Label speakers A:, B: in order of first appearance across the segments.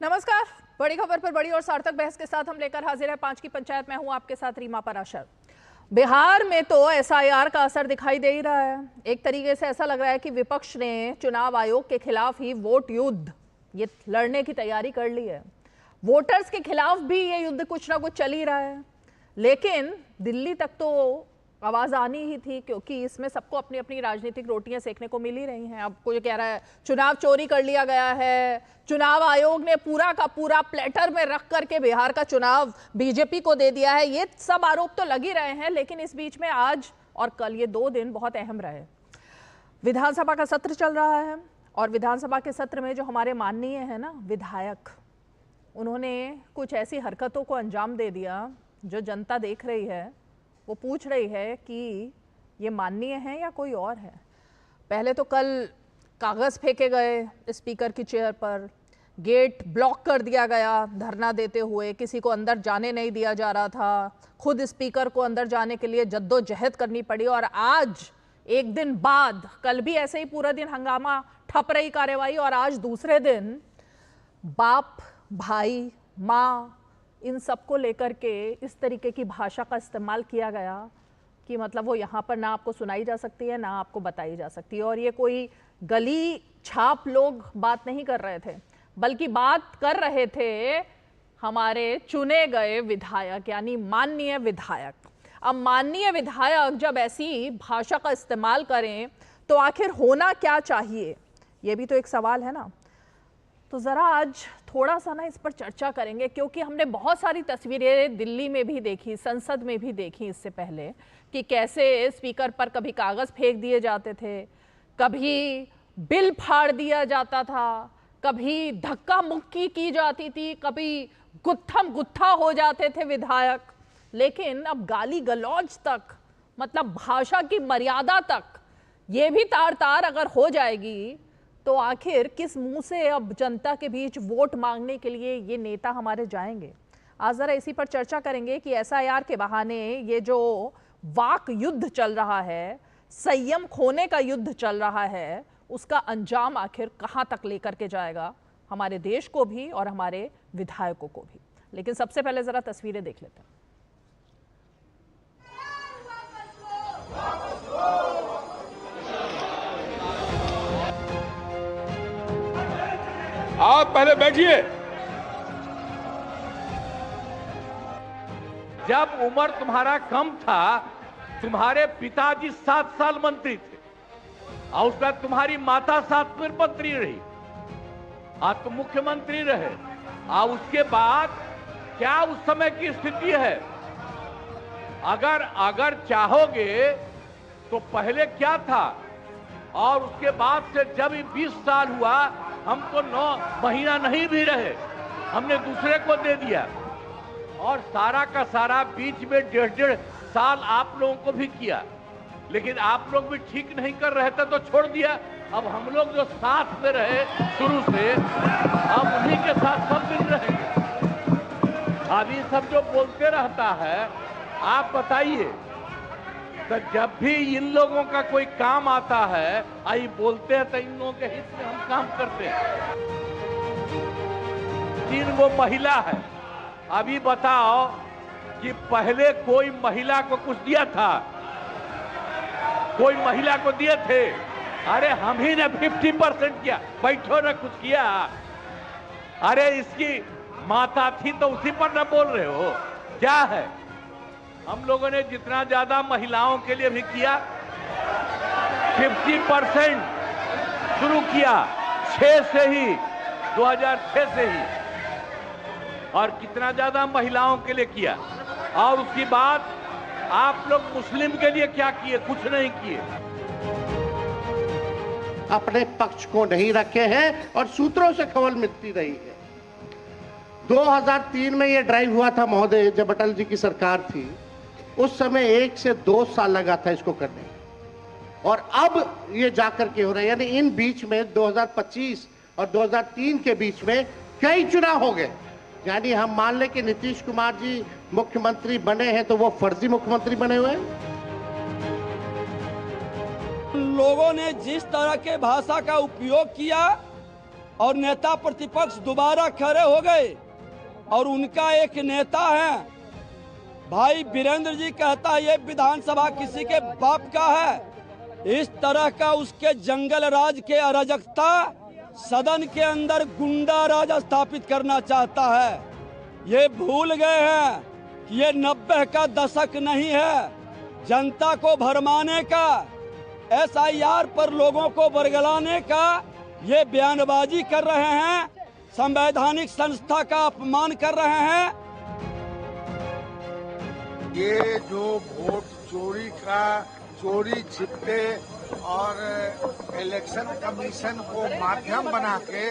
A: नमस्कार। बड़ी खबर पर बड़ी और सार्थक बहस के साथ हम लेकर हाजिर है 5 की पंचायत। मैं हूं आपके साथ रीमा पराशर। बिहार में तो एसआईआर का असर दिखाई दे ही रहा है। एक तरीके से ऐसा लग रहा है कि विपक्ष ने चुनाव आयोग के खिलाफ ही वोट युद्ध ये लड़ने की तैयारी कर ली है। वोटर्स के खिलाफ भी ये युद्ध कुछ ना कुछ चल ही रहा है, लेकिन दिल्ली तक तो आवाज आनी ही थी, क्योंकि इसमें सबको अपनी अपनी राजनीतिक रोटियां सेकने को मिल ही रही हैं। अब कोई कह रहा है चुनाव चोरी कर लिया गया है, चुनाव आयोग ने पूरा का पूरा प्लेटर में रख करके बिहार का चुनाव बीजेपी को दे दिया है। ये सब आरोप तो लग ही रहे हैं, लेकिन इस बीच में आज और कल ये 2 दिन बहुत अहम रहे। विधानसभा का सत्र चल रहा है और विधानसभा के सत्र में जो हमारे माननीय है ना विधायक, उन्होंने कुछ ऐसी हरकतों को अंजाम दे दिया जो जनता देख रही है। वो पूछ रही है कि ये माननीय है या कोई और है। पहले तो कल कागज़ फेंके गए स्पीकर की चेयर पर, गेट ब्लॉक कर दिया गया धरना देते हुए, किसी को अंदर जाने नहीं दिया जा रहा था, खुद स्पीकर को अंदर जाने के लिए जद्दोजहद करनी पड़ी। और आज एक दिन बाद कल भी ऐसे ही पूरा दिन हंगामा ठप रही कार्यवाही, और आज दूसरे दिन बाप भाई माँ इन सबको लेकर के इस तरीके की भाषा का इस्तेमाल किया गया कि मतलब वो यहाँ पर ना आपको सुनाई जा सकती है ना आपको बताई जा सकती है। और ये कोई गली छाप लोग बात नहीं कर रहे थे, बल्कि बात कर रहे थे हमारे चुने गए विधायक, यानी माननीय विधायक। अब माननीय विधायक जब ऐसी भाषा का इस्तेमाल करें तो आखिर होना क्या चाहिए, ये भी तो एक सवाल है ना। तो ज़रा आज थोड़ा सा ना इस पर चर्चा करेंगे, क्योंकि हमने बहुत सारी तस्वीरें दिल्ली में भी देखी, संसद में भी देखी इससे पहले, कि कैसे स्पीकर पर कभी कागज़ फेंक दिए जाते थे, कभी बिल फाड़ दिया जाता था, कभी धक्का मुक्की की जाती थी, कभी गुत्थम गुत्था हो जाते थे विधायक। लेकिन अब गाली गलौज तक, मतलब भाषा की मर्यादा तक ये भी तार तार अगर हो जाएगी तो आखिर किस मुंह से अब जनता के बीच वोट मांगने के लिए ये नेता हमारे जाएंगे। आज जरा इसी पर चर्चा करेंगे कि एसआईआर के बहाने ये जो वाक युद्ध चल रहा है, संयम खोने का युद्ध चल रहा है, उसका अंजाम आखिर कहां तक लेकर के जाएगा हमारे देश को भी और हमारे विधायकों को भी। लेकिन सबसे पहले जरा तस्वीरें देख लेते हैं।
B: आप पहले बैठिए। जब उम्र तुम्हारा कम था, तुम्हारे पिताजी 7 साल मंत्री थे और उसके बाद तुम्हारी माता 7 फिर मंत्री रही, आज तुम मुख्यमंत्री रहे। और उसके बाद क्या उस समय की स्थिति है? अगर चाहोगे तो पहले क्या था और उसके बाद से जब 20 साल हुआ, हम तो 9 महीना नहीं भी रहे, हमने दूसरे को दे दिया। और सारा का सारा बीच में 1.5 साल आप लोगों को भी किया, लेकिन आप लोग भी ठीक नहीं कर रहे थे तो छोड़ दिया। अब हम लोग जो साथ में रहे शुरू से, अब उन्हीं के साथ सब मिल रहेंगे। अब ये सब जो बोलते रहता है, आप बताइए, तो जब भी इन लोगों का कोई काम आता है, आई बोलते हैं तो इन लोगों के हित में हम काम करते हैं। 3 वो महिला है। अभी बताओ कि पहले कोई महिला को कुछ दिया था? कोई महिला को दिए थे? अरे हम ही ने 50% किया। बैठो ना, कुछ किया? अरे इसकी माता थी तो उसी पर ना बोल रहे हो? क्या है? हम लोगों ने जितना ज्यादा महिलाओं के लिए भी किया, 50% शुरू किया 6 से ही, 2006 से ही, और कितना ज्यादा महिलाओं के लिए किया। और उसके बाद आप लोग मुस्लिम के लिए क्या किए? कुछ नहीं किए।
C: अपने पक्ष को नहीं रखे हैं और सूत्रों से खबर मिलती रही है। 2003 में यह ड्राइव हुआ था महोदय, जब अटल जी की सरकार थी, उस समय 1 से 2 साल लगा था इसको करने, और अब ये जाकर के हो रहा है। यानी इन बीच में 2025 और 2003 के बीच में कई चुनाव हो गए। यानी हम मान लें कि नीतीश कुमार जी मुख्यमंत्री बने हैं तो वो फर्जी मुख्यमंत्री बने हुए हैं।
D: लोगों ने जिस तरह के भाषा का उपयोग किया, और नेता प्रतिपक्ष दोबारा खड़े हो गए और उनका एक नेता है भाई वीरेंद्र जी कहता है ये विधानसभा किसी के बाप का है। इस तरह का उसके जंगल राज के अराजकता सदन के अंदर गुंडा राज स्थापित करना चाहता है। ये भूल गए हैं कि ये 90 का दशक नहीं है जनता को भरमाने का, SIR पर लोगों को बरगलाने का ये बयानबाजी कर रहे हैं, संवैधानिक संस्था का अपमान कर रहे हैं।
E: ये जो वोट चोरी छिपे और इलेक्शन कमीशन को माध्यम बना के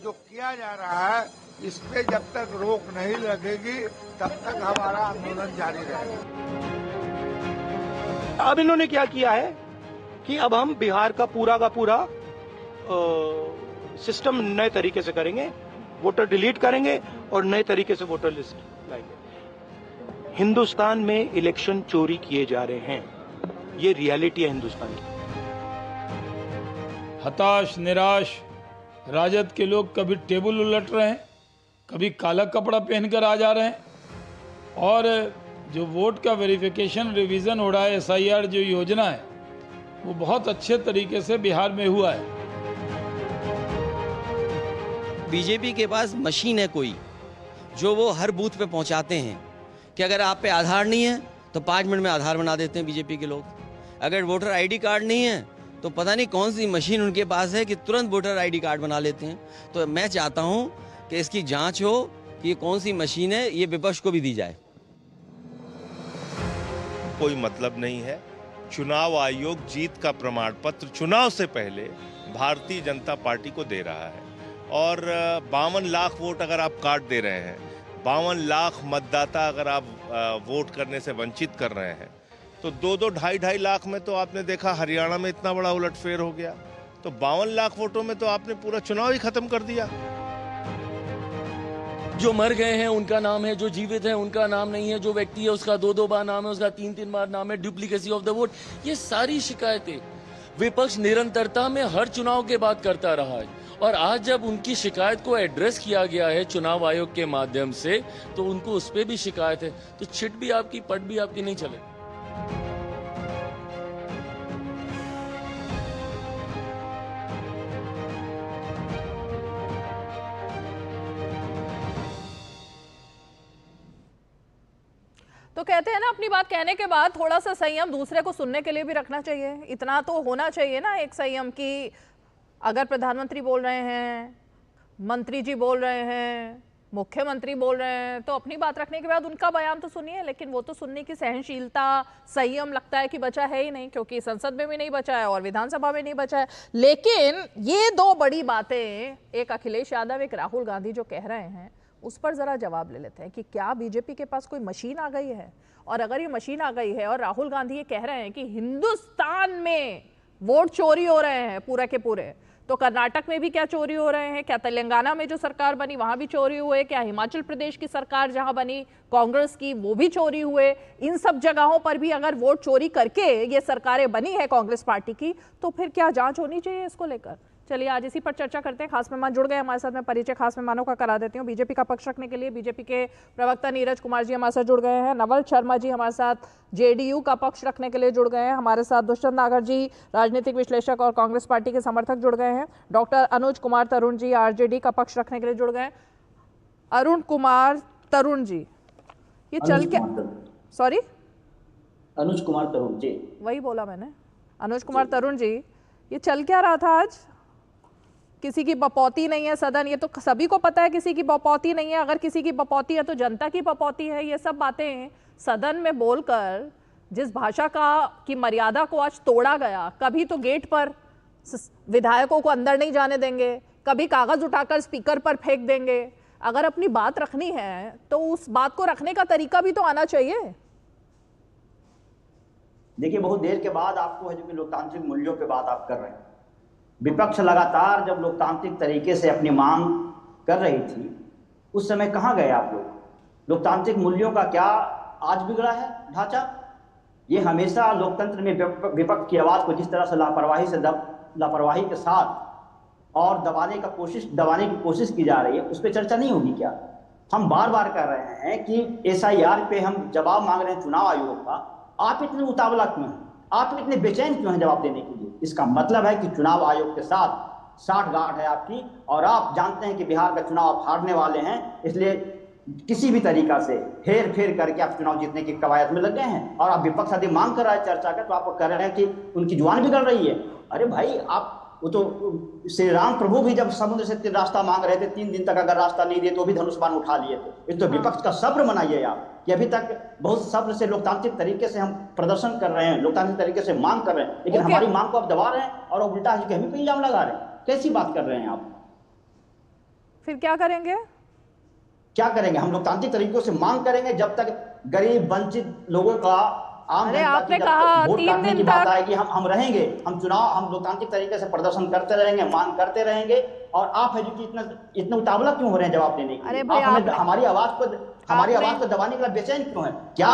E: जो किया जा रहा है, इस पे जब तक रोक नहीं लगेगी तब तक हमारा आंदोलन जारी रहेगा।
F: अब इन्होंने क्या किया है कि अब हम बिहार का पूरा सिस्टम नए तरीके से करेंगे, वोटर डिलीट करेंगे और नए तरीके से वोटर लिस्ट लाएंगे। हिंदुस्तान में इलेक्शन चोरी किए जा रहे हैं, ये रियलिटी है हिंदुस्तान की।
G: हताश निराश राजद के लोग कभी टेबल उलट रहे हैं, कभी काला कपड़ा पहनकर आ जा रहे हैं, और जो वोट का वेरिफिकेशन रिवीजन हो रहा है, SIR जो योजना है वो बहुत अच्छे तरीके से बिहार में हुआ है।
H: बीजेपी के पास मशीन है कोई जो वो हर बूथ पे पहुंचाते हैं कि अगर आप पे आधार नहीं है तो 5 मिनट में आधार बना देते हैं बीजेपी के लोग। अगर वोटर ID कार्ड नहीं है तो पता नहीं कौन सी मशीन उनके पास है कि तुरंत वोटर ID कार्ड बना लेते हैं। तो मैं चाहता हूं कि इसकी जांच हो कि ये कौन सी मशीन है, ये विपक्ष को भी दी जाए।
I: कोई मतलब नहीं है। चुनाव आयोग जीत का प्रमाण पत्र चुनाव से पहले भारतीय जनता पार्टी को दे रहा है, और 52 लाख वोट अगर आप काट दे रहे हैं, 52 लाख मतदाता अगर आप वोट करने से वंचित कर रहे हैं, तो 2-2, 2.5 लाख में तो आपने देखा हरियाणा में इतना बड़ा उलटफेर हो गया। तो 52 लाख वोटों में तो आपने पूरा चुनाव ही खत्म कर दिया।
J: जो मर गए हैं उनका नाम है, जो जीवित हैं उनका नाम नहीं है, जो व्यक्ति है उसका 2-2 बार नाम है, उसका 3-3 बार नाम है, डुप्लीकेसी ऑफ द वोट, ये सारी शिकायतें विपक्ष निरंतरता में हर चुनाव के बाद करता रहा है। और आज जब उनकी शिकायत को एड्रेस किया गया है चुनाव आयोग के माध्यम से, तो उनको उस पर भी शिकायत है, तो छिट भी आपकी पट भी आपकी नहीं चले।
A: तो कहते हैं ना, अपनी बात कहने के बाद थोड़ा सा संयम दूसरे को सुनने के लिए भी रखना चाहिए। इतना तो होना चाहिए ना एक संयम कि अगर प्रधानमंत्री बोल रहे हैं, मंत्री जी बोल रहे हैं, मुख्यमंत्री बोल रहे हैं, तो अपनी बात रखने के बाद उनका बयान तो सुनिए। लेकिन वो तो सुनने की सहनशीलता, संयम लगता है कि बचा है ही नहीं, क्योंकि संसद में भी नहीं बचा है और विधानसभा में नहीं बचा है। लेकिन ये दो बड़ी बातें, एक अखिलेश यादव, एक राहुल गांधी जो कह रहे हैं, उस पर जरा जवाब ले लेते हैं कि क्या बीजेपी के पास कोई मशीन आ गई है? और अगर ये मशीन आ गई है और राहुल गांधी ये कह रहे हैं कि हिंदुस्तान में वोट चोरी हो रहे हैं पूरे के पूरे, तो कर्नाटक में भी क्या चोरी हो रहे हैं? क्या तेलंगाना में जो सरकार बनी वहां भी चोरी हुए? क्या हिमाचल प्रदेश की सरकार जहां बनी कांग्रेस की, वो भी चोरी हुए? इन सब जगहों पर भी अगर वोट चोरी करके ये सरकारें बनी है कांग्रेस पार्टी की, तो फिर क्या जांच होनी चाहिए इसको लेकर? चलिए आज इसी पर चर्चा करते हैं। खास मेहमान जुड़ गए हमारे साथ। में परिचय खास मेहमानों का करा देती हूँ। बीजेपी का पक्ष रखने के लिए बीजेपी के प्रवक्ता नीरज कुमार जी हमारे साथ जुड़ गए हैं। नवल शर्मा जी हमारे साथ जेडीयू का पक्ष रखने के लिए जुड़ गए हैं। हमारे साथ दुष्यंत नागर जी, राजनीतिक विश्लेषक और कांग्रेस पार्टी के समर्थक, जुड़ गए हैं। डॉक्टर अनुज कुमार तरुण जी आरजेडी का पक्ष रखने के लिए जुड़ गए हैं। अरुण कुमार तरुण जी, ये चल क्या, सॉरी
K: अनुज कुमार तरुण जी,
A: वही बोला मैंने, अनुज कुमार तरुण जी, ये चल क्या रहा था आज? किसी की बपौती नहीं है सदन, ये तो सभी को पता है किसी की बपौती नहीं है। अगर किसी की बपौती है तो जनता की बपौती है। ये सब बातें सदन में बोलकर जिस भाषा की मर्यादा को आज तोड़ा गया, कभी तो गेट पर विधायकों को अंदर नहीं जाने देंगे, कभी कागज उठाकर स्पीकर पर फेंक देंगे। अगर अपनी बात रखनी है तो उस बात को रखने का तरीका भी तो आना चाहिए।
K: देखिए, बहुत देर के बाद आपको है जो कि लोकतांत्रिक मूल्यों पे बात आप कर रहे हैं। विपक्ष लगातार जब लोकतांत्रिक तरीके से अपनी मांग कर रही थी, उस समय कहाँ गए आप लोग? लोकतांत्रिक मूल्यों का क्या आज बिगड़ा है ढांचा? ये हमेशा लोकतंत्र में विपक्ष की आवाज को जिस तरह से लापरवाही के साथ और दबाने की कोशिश की जा रही है, उस पर चर्चा नहीं होगी क्या? हम बार बार कह रहे हैं कि एसआईआर पे हम जवाब मांग रहे हैं चुनाव आयोग का, आप इतने उतावला क्यों हैं? आप इतने बेचैन क्यों हैं जवाब देने के लिए? इसका मतलब है कि चुनाव आयोग के साथ साठगांठ है आपकी, और आप जानते हैं कि बिहार का चुनाव आप हारने वाले हैं, इसलिए किसी भी तरीका से हेर फेर करके आप चुनाव जीतने की कवायद में लग गए हैं। और आप विपक्ष यदि मांग कर रहा है चर्चा का, तो आप कह रहे हैं कि उनकी जुबान बिगड़ रही है। अरे भाई, आप वो तो श्री राम प्रभु भी जब समुद्र से रास्ता मांग रहे थे, 3 दिन तक अगर रास्ता नहीं दिए तो भी धनुष बाण उठा लिए थे। इस तो विपक्ष का सब्र मनाइए आप, कि अभी तक बहुत सब्र से लोकतांत्रिक तरीके से हम प्रदर्शन कर रहे हैं, लोकतांत्रिक तरीके से मांग कर रहे हैं, लेकिन हमारी मांग को आप दबा रहे हैं और उल्टा है कि हमें पे इल्जाम लगा रहे हैं। कैसी बात कर रहे हैं आप?
A: फिर क्या करेंगे?
K: क्या करेंगे? हम लोकतांत्रिक तरीकों से मांग करेंगे जब तक गरीब वंचित लोगों का, आम जनता की वोट काटने की बात आएगी, हम रहेंगे, हम लोकतांत्रिक तरीके से प्रदर्शन करते रहेंगे, मांग करते रहेंगे। और आप है जो कि इतना उतावला क्यों हो रहे हैं जवाब देने के लिए? आप हमें हमारी आवाज को दबाने के लिए बेचैन क्यों है? क्या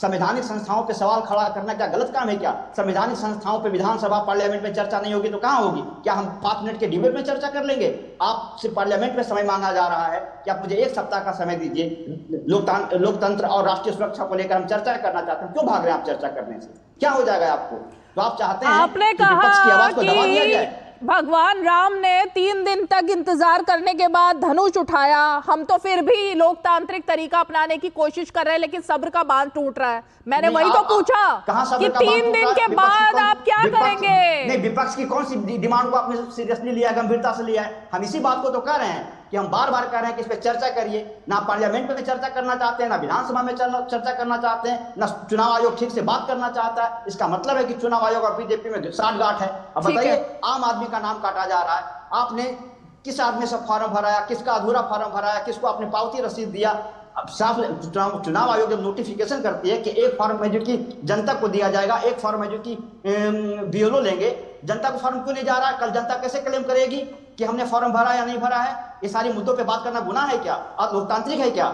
K: संवैधानिक संस्थाओं पे सवाल खड़ा करना क्या गलत काम है क्या? संवैधानिक संस्थाओं पे विधानसभा पार्लियामेंट में चर्चा नहीं होगी तो कहां होगी? क्या हम 5 मिनट के डिबेट में चर्चा कर लेंगे? आपसे पार्लियामेंट में समय मांगा जा रहा है कि आप मुझे 1 सप्ताह का समय दीजिए, लोकतंत्र और राष्ट्रीय सुरक्षा को लेकर हम चर्चा करना चाहते हैं। क्यों भाग रहे हैं आप चर्चा करने से? क्या हो जाएगा आपको? तो आप चाहते हैं
A: आपने
K: कि विपक्ष की आवाज को दबा दिया जाए?
A: भगवान राम ने 3 दिन तक इंतजार करने के बाद धनुष उठाया, हम तो फिर भी लोकतांत्रिक तरीका अपनाने की कोशिश कर रहे हैं, लेकिन सब्र का बांध टूट रहा है। मैंने वही तो पूछा कि 3 दिन के बाद आप क्या करेंगे?
K: नहीं, विपक्ष की कौन सी डिमांड को आपने सीरियसली लिया, गंभीरता से लिया है? हम इसी बात को तो कह रहे हैं कि हम बार बार कह रहे हैं कि इस पे चर्चा करिए। ना पार्लियामेंट में चर्चा करना चाहते हैं, ना विधानसभा में चर्चा करना चाहते हैं, ना चुनाव आयोग ठीक से बात करना चाहता है। इसका मतलब है कि चुनाव आयोग और बीजेपी में साठगांठ है। अब बताइए, आम आदमी का नाम काटा जा रहा है। आपने किस आदमी से फॉर्म भराया, किसका अधूरा फॉर्म भराया, किसको आपने पावती रसीद दिया? अब साफ चुनाव आयोग जब नोटिफिकेशन करती है कि एक फॉर्म है जो कि जनता को दिया जाएगा, एक फॉर्म है जो कि बीएलओ लेंगे, जनता को फॉर्म क्यों नहीं जा रहा है? कल जनता कैसे क्लेम करेगी कि हमने फॉर्म भरा या नहीं भरा है? ये सारी मुद्दों पे बात करना गुनाह है क्या? आप लोकतांत्रिक है क्या?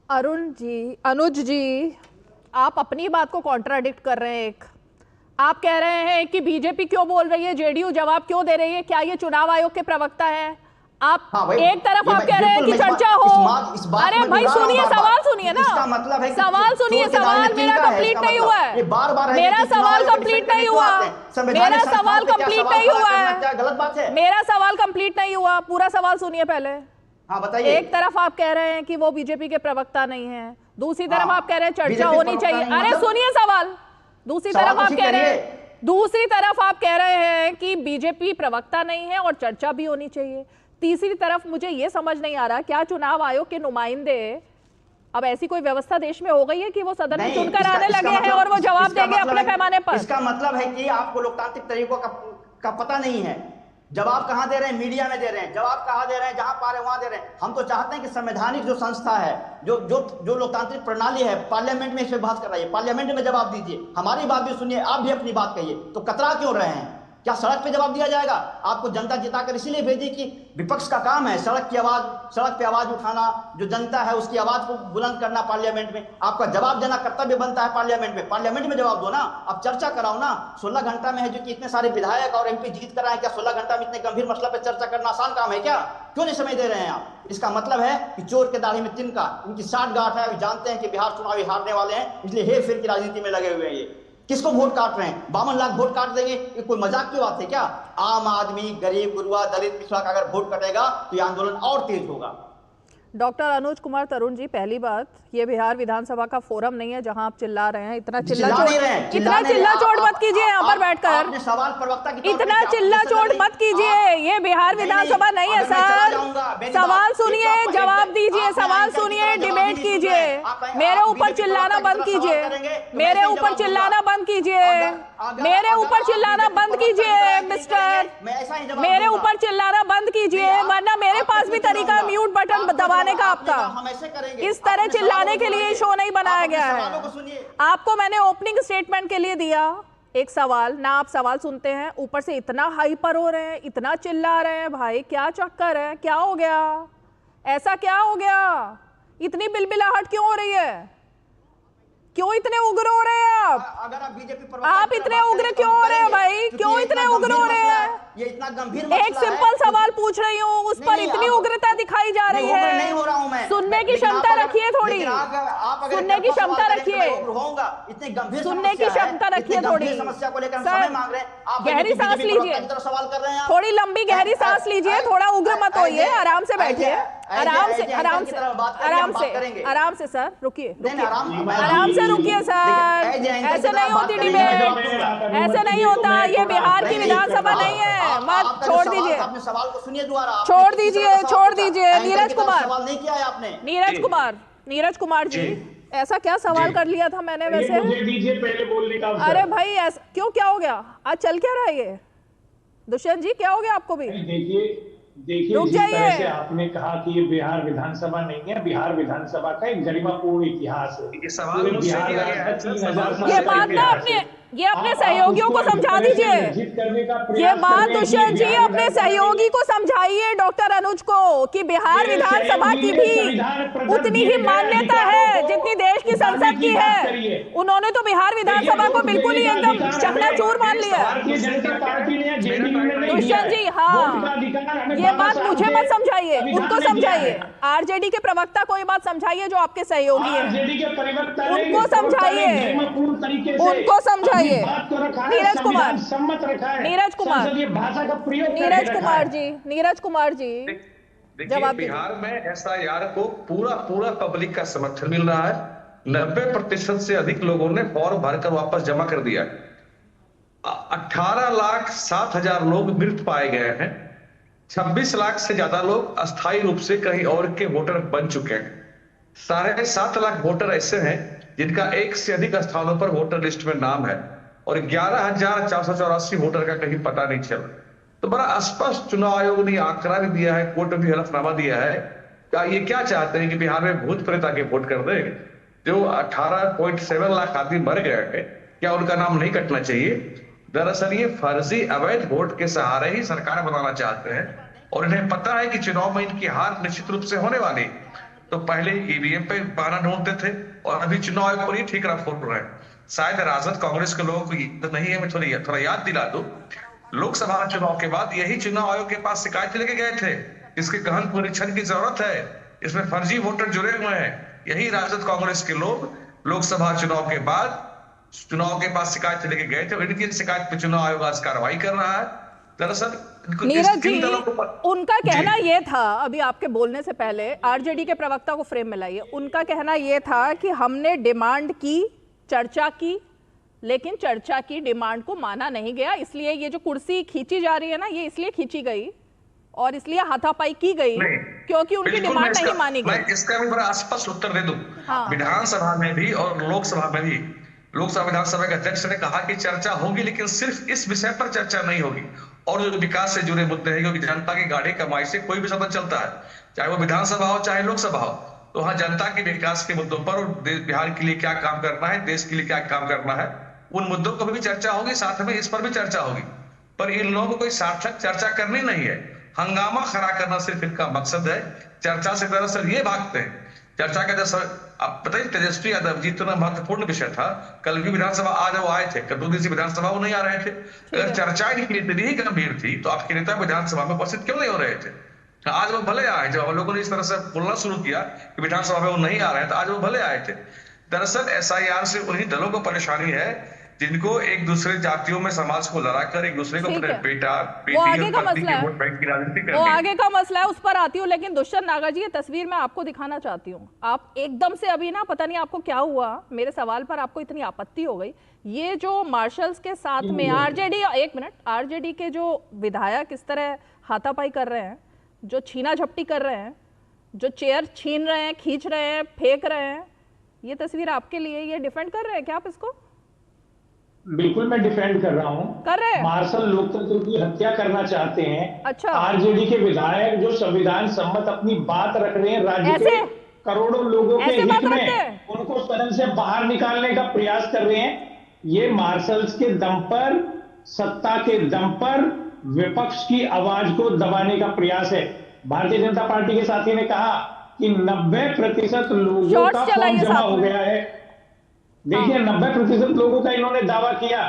A: अनुज जी, आप अपनी बात को कॉन्ट्राडिक्ट कर रहे हैं। आप कह रहे हैं कि बीजेपी क्यों बोल रही है, जेडीयू जवाब क्यों दे रही है? क्या ये चुनाव आयोग के प्रवक्ता है? आप एक तरफ आप कह रहे हैं कि चर्चा हो। अरे भाई सुनिए, सवाल सुनिए ना, सवाल सुनिए, सवाल मेरा कंप्लीट नहीं हुआ है, मेरा सवाल कंप्लीट नहीं हुआ, मेरा सवाल कंप्लीट नहीं हुआ है,
K: गलत बात है,
A: मेरा सवाल कंप्लीट नहीं हुआ, पूरा सवाल सुनिए पहले।
K: हाँ बताइए।
A: एक तरफ आप कह रहे हैं कि वो बीजेपी के प्रवक्ता नहीं है, दूसरी तरफ आप कह रहे हैं चर्चा होनी चाहिए। अरे सुनिए सवाल, दूसरी तरफ आप कह रहे हैं कि बीजेपी प्रवक्ता नहीं है और चर्चा भी होनी चाहिए। तीसरी तरफ मुझे यह समझ नहीं आ रहा, क्या चुनाव आयोग के नुमाइंदे, अब ऐसी कोई व्यवस्था देश में हो गई है कि वो सदन में चुनकर आने लगे हैं और वो जवाब देंगे अपने पैमाने पर?
K: इसका मतलब है कि आपको लोकतांत्रिक तरीकों का पता नहीं है। जवाब कहां दे रहे हैं? मीडिया में दे रहे हैं। जवाब कहां दे रहे हैं? जहां पा रहे हैं वहां दे रहे हैं। हम तो चाहते हैं कि संवैधानिक जो संस्था है, जो लोकतांत्रिक प्रणाली है, पार्लियामेंट में इस पर बहस कराइए, पार्लियामेंट में जवाब दीजिए, हमारी बात भी सुनिए, आप भी अपनी बात कहिए। तो कतरा क्यों रहे हैं? क्या सड़क पे जवाब दिया जाएगा? आपको जनता जिताकर इसीलिए भेजी कि विपक्ष का काम है सड़क पे आवाज उठाना, जो जनता है उसकी आवाज को बुलंद करना पार्लियामेंट में। आपका जवाब देना कर्तव्य बनता है पार्लियामेंट में जवाब दो ना, आप चर्चा कराओ ना। 16 घंटा में है जो कि इतने सारे विधायक और एमपी जीत कर आए, क्या 16 घंटा में इतने गंभीर मसला पे चर्चा करना आसान काम है क्या? क्यों नहीं समय दे रहे हैं आप? इसका मतलब है कि चोर के दाढ़ी में तिनका, इनकी साठगांठ है। जानते हैं कि बिहार चुनावी हारने वाले हैं, इसलिए हेर फेर की राजनीति में लगे हुए हैं। ये किसको वोट काट रहे हैं? 52 लाख वोट काट देंगे, ये कोई मजाक की बात है क्या? आम आदमी, गरीब, गुरुआ, दलित, पिछड़ा का अगर वोट कटेगा तो ये आंदोलन और तेज होगा।
A: डॉक्टर अनुज कुमार तरुण जी, पहली बात, ये बिहार विधानसभा का फोरम नहीं है जहां आप चिल्ला रहे हैं। इतना चिल्ला चोट मत कीजिए यहाँ पर बैठकर, इतना चिल्ला चोट मत कीजिए। ये बिहार विधानसभा नहीं है सर। सवाल सुनिए, जवाब दीजिए, सवाल सुनिए, डिबेट कीजिए। मेरे ऊपर चिल्लाना बंद कीजिए, मेरे ऊपर चिल्लाना बंद कीजिए, मेरे ऊपर चिल्लाना बंद कीजिए मिस्टर, मेरे ऊपर चिल्लाना बंद कीजिए, वरना मेरे पास भी तरीका म्यूट बटन दबाने का आपका। इस तरह चिल्लाने के लिए शो नहीं बनाया गया है। आपको मैंने ओपनिंग स्टेटमेंट के लिए दिया एक सवाल, ना आप सवाल सुनते हैं, ऊपर से इतना हाइपर हो रहे हैं, इतना चिल्ला रहे हैं। भाई क्या चक्कर है? क्या हो गया? ऐसा क्या हो गया? इतनी बिलबिलाहट क्यों हो रही है? क्यों इतने उग्र हो रहे हैं आप?
K: अगर आप बीजेपी
A: आप इतने उग्र क्यों हो रहे हैं भाई? क्यों इतने उग्र हो रहे हैं?
K: ये इतना गंभीर
A: एक सिंपल सवाल पूछ रही हूँ, उस पर इतनी उग्रता दिखाई जा रही है।
K: नहीं हो रहा हूं मैं।
A: सुनने की क्षमता रखिए थोड़ी, सुनने की क्षमता रखिए,
K: इतनी गंभीर
A: सुनने की क्षमता रखिए थोड़ी।
K: समस्या को लेकर समय मांग रहे हैं, आप
A: गहरी सांस लीजिए,
K: सवाल कर रहे हैं,
A: थोड़ी लंबी गहरी सांस लीजिए, थोड़ा उग्र मत होइए, आराम से बैठिए, आराम से आराम से आराम से आराम से सर रुकिए, आराम से रुकिए सर, ऐसे नहीं होती डिबेट, ऐसे नहीं होता, ये बिहार की विधानसभा नहीं है। मत छोड़ दीजिए,
K: सवाल को सुनिए दोबारा,
A: छोड़ दीजिए, छोड़ दीजिए। नीरज कुमार,
K: सवाल नहीं किया है आपने।
A: नीरज कुमार जी, ऐसा क्या सवाल कर लिया था मैंने वैसे?
L: दीजिए पहले बोलने का अवसर।
A: अरे भाई ऐसा क्यों, क्या हो गया आज? चल क्या रहा है ये? दुष्यंत जी क्या हो गया आपको भी?
L: देखिए
A: रुक
L: जिस तरह से
A: जाइए।
L: आपने कहा कि ये बिहार विधानसभा नहीं है, बिहार विधानसभा का एक गरिमापूर्ण इतिहास है।
M: ये सवाल मुझसे किया गया है,
L: 3000 साल
A: ये
L: का
A: बात ना
L: इतिहास
A: अपने
L: है।
A: ये अपने सहयोगियों को समझा दीजिए। ये बात दुष्यंत जी अपने सहयोगी को समझाइए, डॉक्टर अनुज को, कि बिहार विधानसभा की भी उतनी ही मान्यता है जितनी देश की संसद की है। उन्होंने तो बिहार विधानसभा को बिल्कुल ही एकदम चकनाचूर मान लिया। दुष्यंत जी हाँ, ये बात मुझे मत समझाइए, उनको समझाइए। आरजेडी के प्रवक्ता को ये बात समझाइए जो आपके सहयोगी हैं, उनको समझाइए, उनको समझाइए। नीरज कुमार, नीरज कुमार, नीरज कुमार जी, नीरज कुमार जी जवाब दीजिए।
M: बिहार में एसआईआर को पूरा पब्लिक का समर्थन मिल रहा है। 90% से अधिक लोगों ने फॉर्म भरकर वापस जमा कर दिया। 18,07,000 लोग मृत पाए गए हैं। 26 लाख से ज्यादा लोग अस्थायी रूप से कहीं और के वोटर बन चुके हैं। 7.5 लाख वोटर ऐसे हैं जिनका एक से अधिक स्थानों पर वोटर लिस्ट में नाम है और 11,484 वोटर का कहीं पता नहीं चल। तो बड़ा स्पष्ट चुनाव आयोग ने आंकड़ा भी दिया है, कोर्ट में भी हलफनामा दिया है। क्या ये क्या चाहते हैं कि बिहार में भूत प्रेत आके वोट कर दें? जो 18.7 लाख आदमी मर गए हैं, क्या उनका नाम नहीं कटना चाहिए? दरअसल ये फर्जी अवैध वोट के सहारे ही सरकार बनाना चाहते हैं और इन्हें पता है कि चुनाव में इनकी हार निश्चित रूप से होने वाली। तो पहले ईवीएम पे बहाना ढूंढते थे और अभी चुनाव आयोग पर ही ठीकरा फोड़ रहे हैं। शायद राजद कांग्रेस के लोगों को तो नहीं है, मैं थोड़ा याद दिला दूं। लोकसभा चुनाव के बाद यही चुनाव आयोग के पास शिकायत लेके गए थे, इसके गहन परीक्षण की जरूरत है, इसमें फर्जी वोटर जुड़े हुए हैं। यही राजद कांग्रेस के लोग लोकसभा चुनाव के बाद चुनाव के पास शिकायत लेके गए थे, इनकी शिकायत पे चुनाव आयोग आज कार्रवाई कर रहा है। दरअसल
A: नीरज जी, उनका कहना यह था, अभी आपके बोलने से पहले आरजेडी के प्रवक्ता को फ्रेम में लाइए, उनका कहना यह था कि हमने डिमांड की, चर्चा की, लेकिन चर्चा की डिमांड को माना नहीं गया, इसलिए ये जो कुर्सी खींची जा रही है ना, ये इसलिए खींची गई और इसलिए हाथापाई की गई क्योंकि उनकी डिमांड नहीं मानी गई।
M: मैं इसका भी बड़ा स्पष्ट उत्तर दे दूं।
A: हाँ।
M: विधानसभा में भी और लोकसभा में भी लोकसभा विधानसभा के अध्यक्ष ने कहा कि चर्चा होगी, लेकिन सिर्फ इस विषय पर चर्चा नहीं होगी और जो विकास से जुड़े मुद्दे हैं, क्योंकि जनता की गाढ़ी कमाई से कोई भी सदन चलता है, चाहे वो विधानसभा हो चाहे लोकसभा हो। तो हाँ, जनता के विकास के मुद्दों पर और बिहार के लिए क्या काम करना है, देश के लिए क्या काम करना है, उन मुद्दों पर भी चर्चा होगी, साथ में इस पर भी चर्चा होगी। पर इन लोगों को कोई सार्थक चर्चा करनी नहीं है, हंगामा खड़ा करना सिर्फ इनका मकसद है। चर्चा से दरअसल ये भागते हैं। चर्चा का जैसा आप बताइए, तेजस्वी यादव जी इतना महत्वपूर्ण विषय था, कल भी विधानसभा आज वो आए थे, कल 2 दिन से विधानसभा वो नहीं आ रहे थे। अगर चर्चा इतनी ही गंभीर थी तो आपके नेता विधानसभा में उपस्थित क्यों नहीं हो रहे थे? आज वो भले आए, जब हम लोगों ने इस तरह से बोलना शुरू किया कि विधानसभा में वो नहीं आ रहे थे, आज वो भले आए थे। दरअसल एसआईआर से उन्हीं दलों को परेशानी है जिनको एक दूसरे जातियों में समाज को लड़ाकर एक दूसरे को बेटा बेटी और पत्नी के वोट बैंक की राजनीति करनी है।
A: वो आगे का मसला है, उस पर आती हूँ। लेकिन दुष्यंत नागर जी, ये तस्वीर मैं आपको दिखाना चाहती हूँ। आप एकदम से अभी ना, पता नहीं आपको क्या हुआ, मेरे सवाल पर आपको इतनी आपत्ति हो गई। ये जो मार्शल्स के साथ में आरजेडी, एक मिनट, आरजेडी के जो विधायक इस तरह हाथापाई कर रहे हैं, जो छीना झपटी कर रहे हैं, जो चेयर छीन रहे हैं, खींच रहे हैं, फेंक रहे हैं, ये तस्वीर आपके लिए, ये डिफेंड कर रहे हैं क्या आप इसको?
L: बिल्कुल मैं डिफेंड कर रहा हूँ।
A: कर रहे हैं।
L: मार्शल लोकतंत्र की हत्या करना चाहते हैं।
A: अच्छा।
L: आरजेडी के विधायक जो संविधान सम्मत अपनी बात रख रहे हैं राज्य के करोड़ों लोगों के हित में, उनको सदन से बाहर निकालने का प्रयास कर रहे हैं। ये मार्शल्स के दम पर, सत्ता के दम पर विपक्ष की आवाज को दबाने का प्रयास है। भारतीय जनता पार्टी के साथी ने कहा कि 90% लोगों का फॉर्म जमा हो गया है। देखिए 90% लोगों का इन्होंने दावा किया,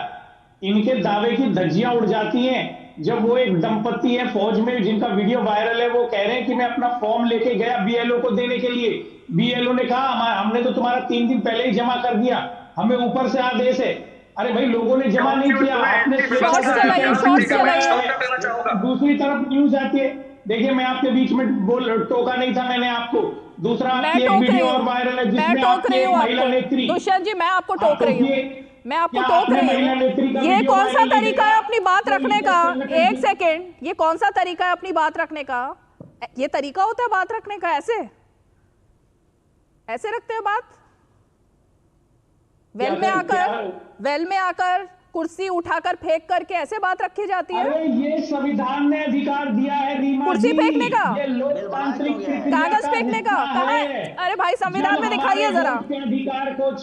L: इनके दावे की धज्जियां उड़ जाती हैं जब वो एक दंपति है फौज में जिनका वीडियो वायरल है, वो कह रहे हैं कि मैं अपना फॉर्म लेके गया बीएलओ को देने के लिए, बीएलओ ने कहा हमने तो तुम्हारा 3 दिन पहले ही जमा कर दिया, हमें ऊपर से आदेश है। अरे भाई लोगों ने जमा नहीं किया, आपने दूसरी तरफ न्यूज आती है। देखिए मैं आपके बीच में टोका नहीं था मैंने आपको, दूसरा एक वीडियो और वायरल है जिसमें आपकी महिला नेत्री,
A: दुष्यंत जी मैं आपको टोक रही हूँ, मैं आपको टोक रही हूँ। ये कौन सा तरीका है अपनी बात रखने का? एक सेकेंड, ये कौन सा तरीका है अपनी बात रखने का? ये तरीका होता है बात रखने का? ऐसे रखते हैं बात? वेल में आकर कुर्सी उठाकर फेंक करके ऐसे बात रखी जाती है?
L: अरे ये संविधान ने अधिकार दिया है रीमा
A: कुर्सी फेंकने का,
L: ये लोकतांत्रिक
A: कागज फेंकने का कहाँ है? अरे भाई संविधान में दिखाइए जरा,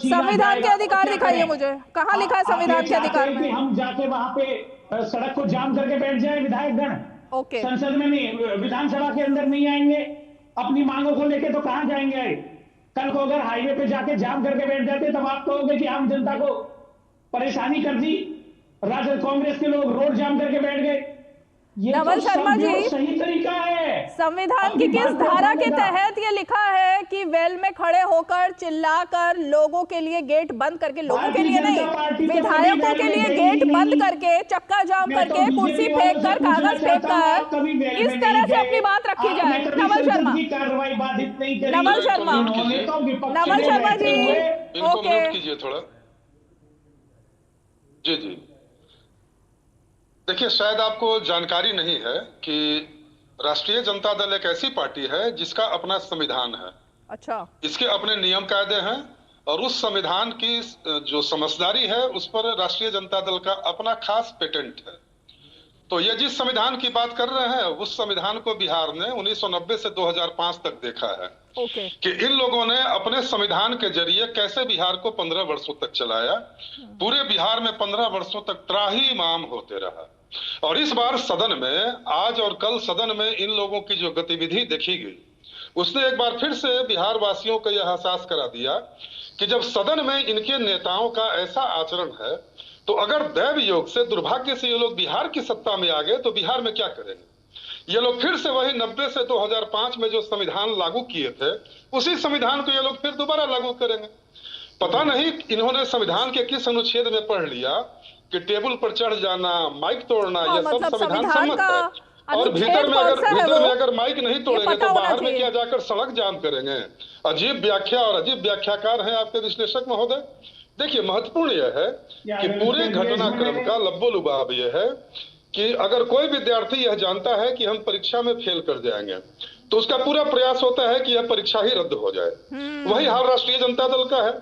A: संविधान के अधिकार दिखाइए मुझे, कहाँ लिखा है संविधान के अधिकार में?
L: हम जाके वहाँ पे सड़क को जाम करके बैठ जाए विधायक गण,
A: ओके
L: संसद में नहीं, विधानसभा के अंदर नहीं आएंगे अपनी मांगों को लेके, तो कहाँ जाएंगे? कल को अगर हाईवे पे जाके जाम करके बैठ जाते तब आप कहोगे कि आम जनता को परेशानी कर दी, राजद कांग्रेस के लोग रोड जाम करके बैठ गए। ये
A: नवल शर्मा जी,
L: सही तरीका है।
A: संविधान की किस धारा के तहत ये लिखा है कि वेल में खड़े होकर चिल्लाकर लोगों के लिए गेट बंद करके, लोगों के लिए नहीं विधायकों के लिए गेट बंद करके, चक्का जाम करके, कुर्सी फेंक कर, कागज फेंक कर, इस तरह से अपनी बात रखी जाए? नवल शर्मा, नवल शर्मा, नवल शर्मा जी,
N: ओके थोड़ा जी जी। देखिए शायद आपको जानकारी नहीं है कि राष्ट्रीय जनता दल एक ऐसी पार्टी है जिसका अपना संविधान है।
A: अच्छा।
N: इसके अपने नियम कायदे हैं और उस संविधान की जो समझदारी है उस पर राष्ट्रीय जनता दल का अपना खास पेटेंट है। तो ये जिस संविधान की बात कर रहे हैं उस संविधान को बिहार ने 1990 से 2005 तक देखा है कि इन लोगों ने अपने संविधान के जरिए कैसे बिहार को 15 वर्षों तक चलाया। पूरे बिहार में 15 वर्षों तक त्राही माम होते रहा और इस बार सदन में, आज और कल सदन में इन लोगों की जो गतिविधि देखी गई उसने एक बार फिर से बिहार वासियों को यह एहसास करा दिया कि जब सदन में इनके नेताओं का ऐसा आचरण है तो अगर दैव योग से, दुर्भाग्य से ये लोग बिहार की सत्ता में आ गए तो बिहार में क्या करेंगे? ये लोग फिर से वही 90 से 2005 में जो संविधान लागू किए थे उसी संविधान को ये लोग फिर दोबारा लागू करेंगे। पता नहीं इन्होंने संविधान के किस अनुच्छेद में पढ़ लिया कि टेबल पर चढ़ जाना, माइक तोड़ना, ये सब संविधान सम्मत है। और भीतर में अगर माइक नहीं तोड़ेंगे तो बाहर में क्या जाकर सड़क जाम करेंगे? अजीब व्याख्या और अजीब व्याख्याकार हैं आपके विश्लेषक महोदय। देखिए महत्वपूर्ण यह है कि पूरे घटनाक्रम का लब्बो-लुबाब यह है कि अगर कोई विद्यार्थी यह जानता है कि हम परीक्षा में फेल कर जाएंगे तो उसका पूरा प्रयास होता है कि यह परीक्षा ही रद्द हो जाए। वही हाल राष्ट्रीय जनता दल का है।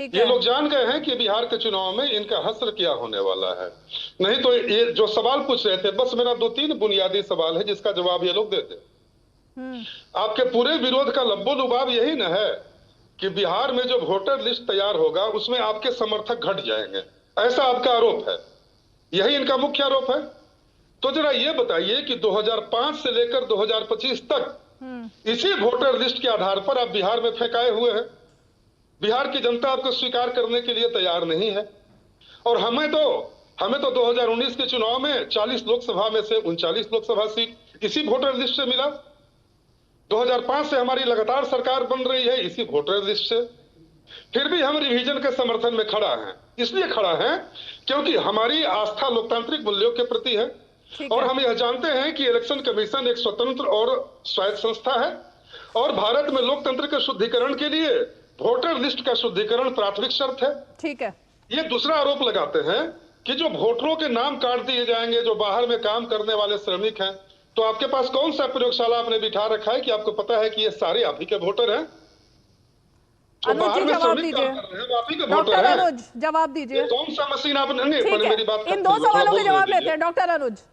N: ये लोग जान गए हैं कि बिहार के चुनाव में इनका हश्र क्या होने वाला है। नहीं तो ये जो सवाल पूछ रहे थे, बस मेरा 2-3 बुनियादी सवाल है जिसका जवाब ये लोग देते। आपके पूरे विरोध का लब्बो-लुबाब यही न है कि बिहार में जो वोटर लिस्ट तैयार होगा उसमें आपके समर्थक घट जाएंगे, ऐसा आपका आरोप है। यही इनका मुख्य आरोप है। तो जरा ये बताइए कि 2005 से लेकर 2025 तक इसी वोटर लिस्ट के आधार पर आप बिहार में फेंकाए हुए हैं। बिहार की जनता आपको स्वीकार करने के लिए तैयार नहीं है। और हमें तो 2019 के चुनाव में 40 लोकसभा में से 39 लोकसभा सीट इसी वोटर लिस्ट से मिला। 2005 से हमारी लगातार सरकार बन रही है इसी वोटर लिस्ट से। फिर भी हम रिवीजन के समर्थन में खड़ा हैं। इसलिए खड़ा है क्योंकि हमारी आस्था लोकतांत्रिक मूल्यों के प्रति है और हम यह जानते हैं कि इलेक्शन कमीशन एक स्वतंत्र और स्वायत्त संस्था है और भारत में लोकतंत्र के शुद्धिकरण के लिए वोटर लिस्ट का शुद्धिकरण प्राथमिक शर्त है।
A: ठीक है।
N: ये दूसरा आरोप लगाते हैं कि जो वोटरों के नाम काट दिए जाएंगे जो बाहर में काम करने वाले श्रमिक हैं, तो आपके पास कौन सा प्रयोगशाला आपने बिठा रखा है कि आपको पता है कि ये सारे आप ही के वोटर हैं?
A: अनुज जी जवाब दीजिए। डॉक्टर अनुज जवाब दीजिए।
N: कौन सा मशीन आपने? मेरी बात
A: इन 2 सवालों के जवाब लेते हैं डॉक्टर अनुज।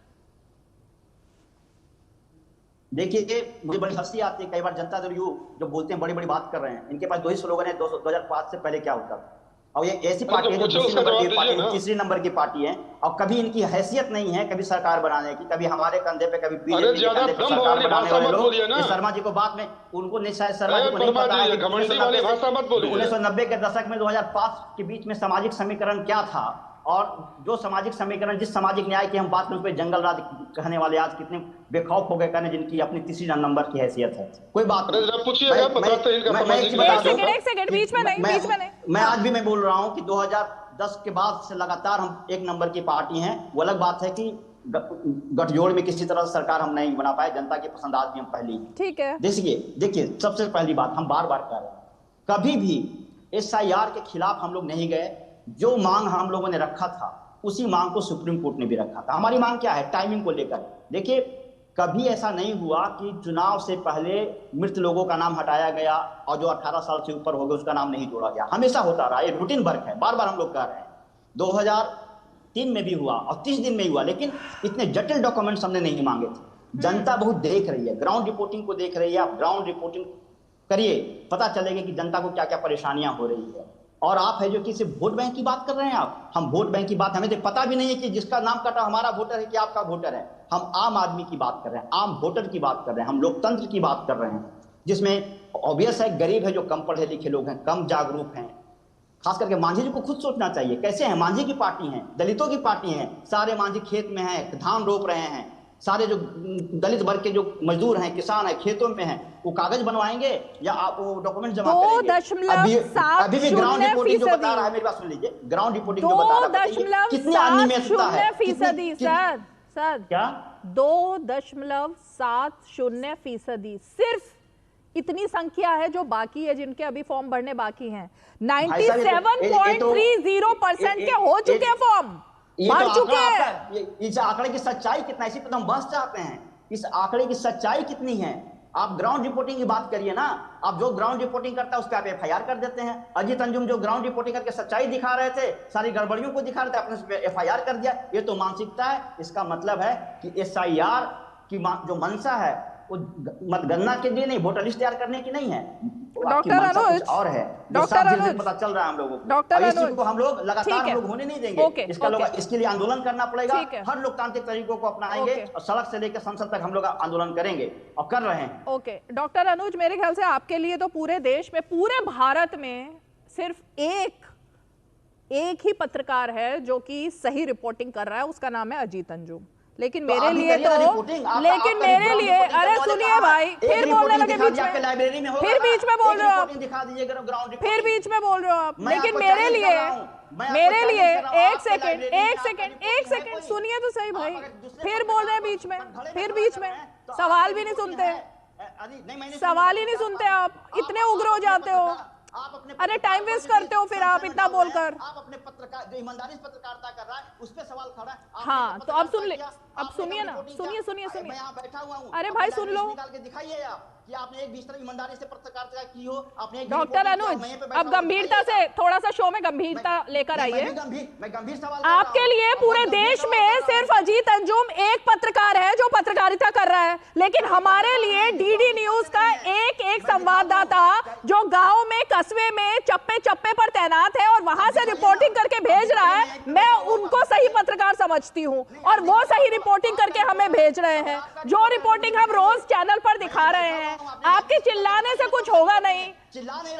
K: देखिए मुझे बड़ी हंसी आती है कई बार जनता दल यू जो बोलते हैं बड़ी बड़ी बात कर रहे हैं, इनके पास 2 ही स्लोगन है 2005 से पहले क्या होता था और ये ऐसी पार्टी है जो दूसरी नंबर की पार्टी है, तीसरी नंबर की पार्टी है, और कभी इनकी हैसियत नहीं है कभी सरकार बनाने की, कभी हमारे कंधे पे, कभी बीजेपी के कंधे पे सरकार बनाने वाले लोग। शर्मा जी को बाद में उनको नहीं, शायद शर्मा जी को नहीं पता है 1990 के दशक में 2005 के बीच में सामाजिक समीकरण क्या था, और जो सामाजिक समीकरण, जिस सामाजिक न्याय की हम बात करते हैं, जंगल राज कहने वाले आज कितने बेखौफ हो गए कहने, जिनकी अपनी तीसरी नंबर की हैसियत है। कोई बात नहीं, मैं आज भी मैं बोल रहा हूं कि 2010 के बाद से लगातार हम एक नंबर की पार्टी हैं। वो अलग बात है कि गठजोड़ में किसी तरह से सरकार हम नहीं बना पाए, जनता की पसंद आज भी हम पहली। ठीक है, देखिए सबसे पहली बात हम बार बार कह रहे हैं, कभी भी SIR के खिलाफ हम लोग नहीं गए। जो मांग हम लोगों ने रखा था उसी मांग को सुप्रीम कोर्ट ने भी रखा था। हमारी मांग क्या है, टाइमिंग को लेकर। देखिए कभी ऐसा नहीं हुआ कि चुनाव से पहले मृत लोगों का नाम हटाया गया और जो 18 साल से ऊपर हो गए उसका नाम नहीं जोड़ा गया। हमेशा होता रहा, ये रूटीन वर्क है, बार बार हम लोग कह रहे हैं। 2003 में भी हुआ और 30 दिन में ही हुआ, लेकिन इतने जटिल डॉक्यूमेंट्स हमने नहीं मांगे थे। जनता बहुत देख रही है, ग्राउंड रिपोर्टिंग को देख रही है। आप ग्राउंड रिपोर्टिंग करिए, पता चलेगा कि जनता को क्या क्या परेशानियां हो रही है। और आप है जो कि सिर्फ वोट बैंक की बात कर रहे हैं। आप, हम वोट बैंक की बात, हमें तो पता भी नहीं है कि जिसका नाम कटा हमारा वोटर है कि आपका वोटर है। हम आम आदमी की बात कर रहे हैं, आम वोटर की बात कर रहे हैं, हम लोकतंत्र की बात कर रहे हैं, जिसमें ऑब्वियस है गरीब है, जो कम पढ़े लिखे लोग हैं, कम जागरूक हैं। खास करके मांझी जी को खुद सोचना चाहिए, कैसे हैं, मांझी की पार्टी है, दलितों की पार्टी है, सारे मांझी खेत में हैं, धान रोप रहे हैं, सारे जो दलित वर्ग के जो मजदूर हैं, किसान हैं, खेतों में हैं, वो कागज बनवाएंगे या आप वो डॉक्यूमेंट जमा करेंगे। अभी भी ग्राउंड रिपोर्टिंग जो बता रहा है, मेरी बात सुन लीजिए, ग्राउंड रिपोर्टिंग जो बता रहा है कितनी अनियमितता है।
A: सर क्या 2.70% सिर्फ इतनी संख्या है जो बाकी है, जिनके अभी फॉर्म भरने बाकी हैं। 97.30% के हो चुके हैं, फॉर्म भर चुके हैं।
K: इस आंकड़े की सच्चाई कितना, इसी पर हम बहस चाहते हैं, इस आंकड़े की सच्चाई कितनी है। आप ग्राउंड रिपोर्टिंग की बात करिए ना, आप जो ग्राउंड रिपोर्टिंग करता है उस पर आप FIR कर देते हैं। अजीत अंजुम जो ग्राउंड रिपोर्टिंग करके सच्चाई दिखा रहे थे, सारी गड़बड़ियों को दिखा रहे थे, आपने उस पर FIR कर दिया। ये तो मानसिकता है। इसका मतलब है कि SIR की जो मंशा है वो मतगणना के लिए नहीं, वोटर लिस्ट तैयार करने की नहीं है।
A: डॉक्टर अनुज
K: और है,
A: डॉक्टर अनुज
K: पता चल रहा है हम लोगों को।
A: डॉक्टर अनुज
K: को हम लोग लगातार हम लोग होने नहीं देंगे। इसके लिए आंदोलन करना पड़ेगा, हर लोकतांत्रिक तरीकों को अपनाएंगे और सड़क से लेकर संसद तक हम लोग आंदोलन करेंगे और कर रहे हैं।
A: ओके डॉक्टर अनुज, मेरे ख्याल से आपके लिए तो पूरे देश में, पूरे भारत में सिर्फ एक ही पत्रकार है जो कि सही रिपोर्टिंग कर रहा है, उसका नाम है अजीत अंजुम। लेकिन मेरे लिए तो, लेकिन मेरे लिए, अरे सुनिए भाई, फिर बोलने लगे बीच में, फिर बीच में बोल रहे हो आप, फिर बीच में बोल रहे हो आप। लेकिन मेरे लिए एक सेकंड सुनिए तो सही भाई, फिर बोल रहे हैं बीच में, फिर बीच में सवाल भी नहीं सुनते, सवाल ही नहीं सुनते आप, इतने उग्र हो जाते हो। अरे टाइम वेस्ट करते हो फिर आप इतना बोलकर।
K: आप अपने पत्रकार जो ईमानदारी से पत्रकारिता कर रहा है उस पे सवाल खड़ा है।
A: हाँ तो अब सुन ले, अब सुनिए ना, सुनिए।
K: मैं यहाँ बैठा हुआ हूँ,
A: अरे भाई सुन लो,
K: निकाल के दिखाइए आप कि आपने एक भी ईमानदारी से पत्रकारिता की हो। आपने
A: डॉक्टर अनुज अब गंभीरता से, थोड़ा सा शो में गंभीरता लेकर आइए।
K: मैं गंभीर सवाल
A: आपके लिए पूरे देश में सिर्फ अजीत अंजुम एक पत्रकार है जो पत्रकारिता कर रहा है, लेकिन हमारे लिए DD न्यूज का एक संवाददाता जो गाँव में, कस्बे में, चप्पे चप्पे पर तैनात है और वहां से रिपोर्टिंग करके भेज रहा है, मैं उनको सही पत्रकार समझती हूँ और वो सही रिपोर्टिंग करके हमें भेज रहे हैं। जो रिपोर्टिंग हम रोज चैनल पर दिखा रहे हैं, आपके चिल्लाने से कुछ होगा नहीं।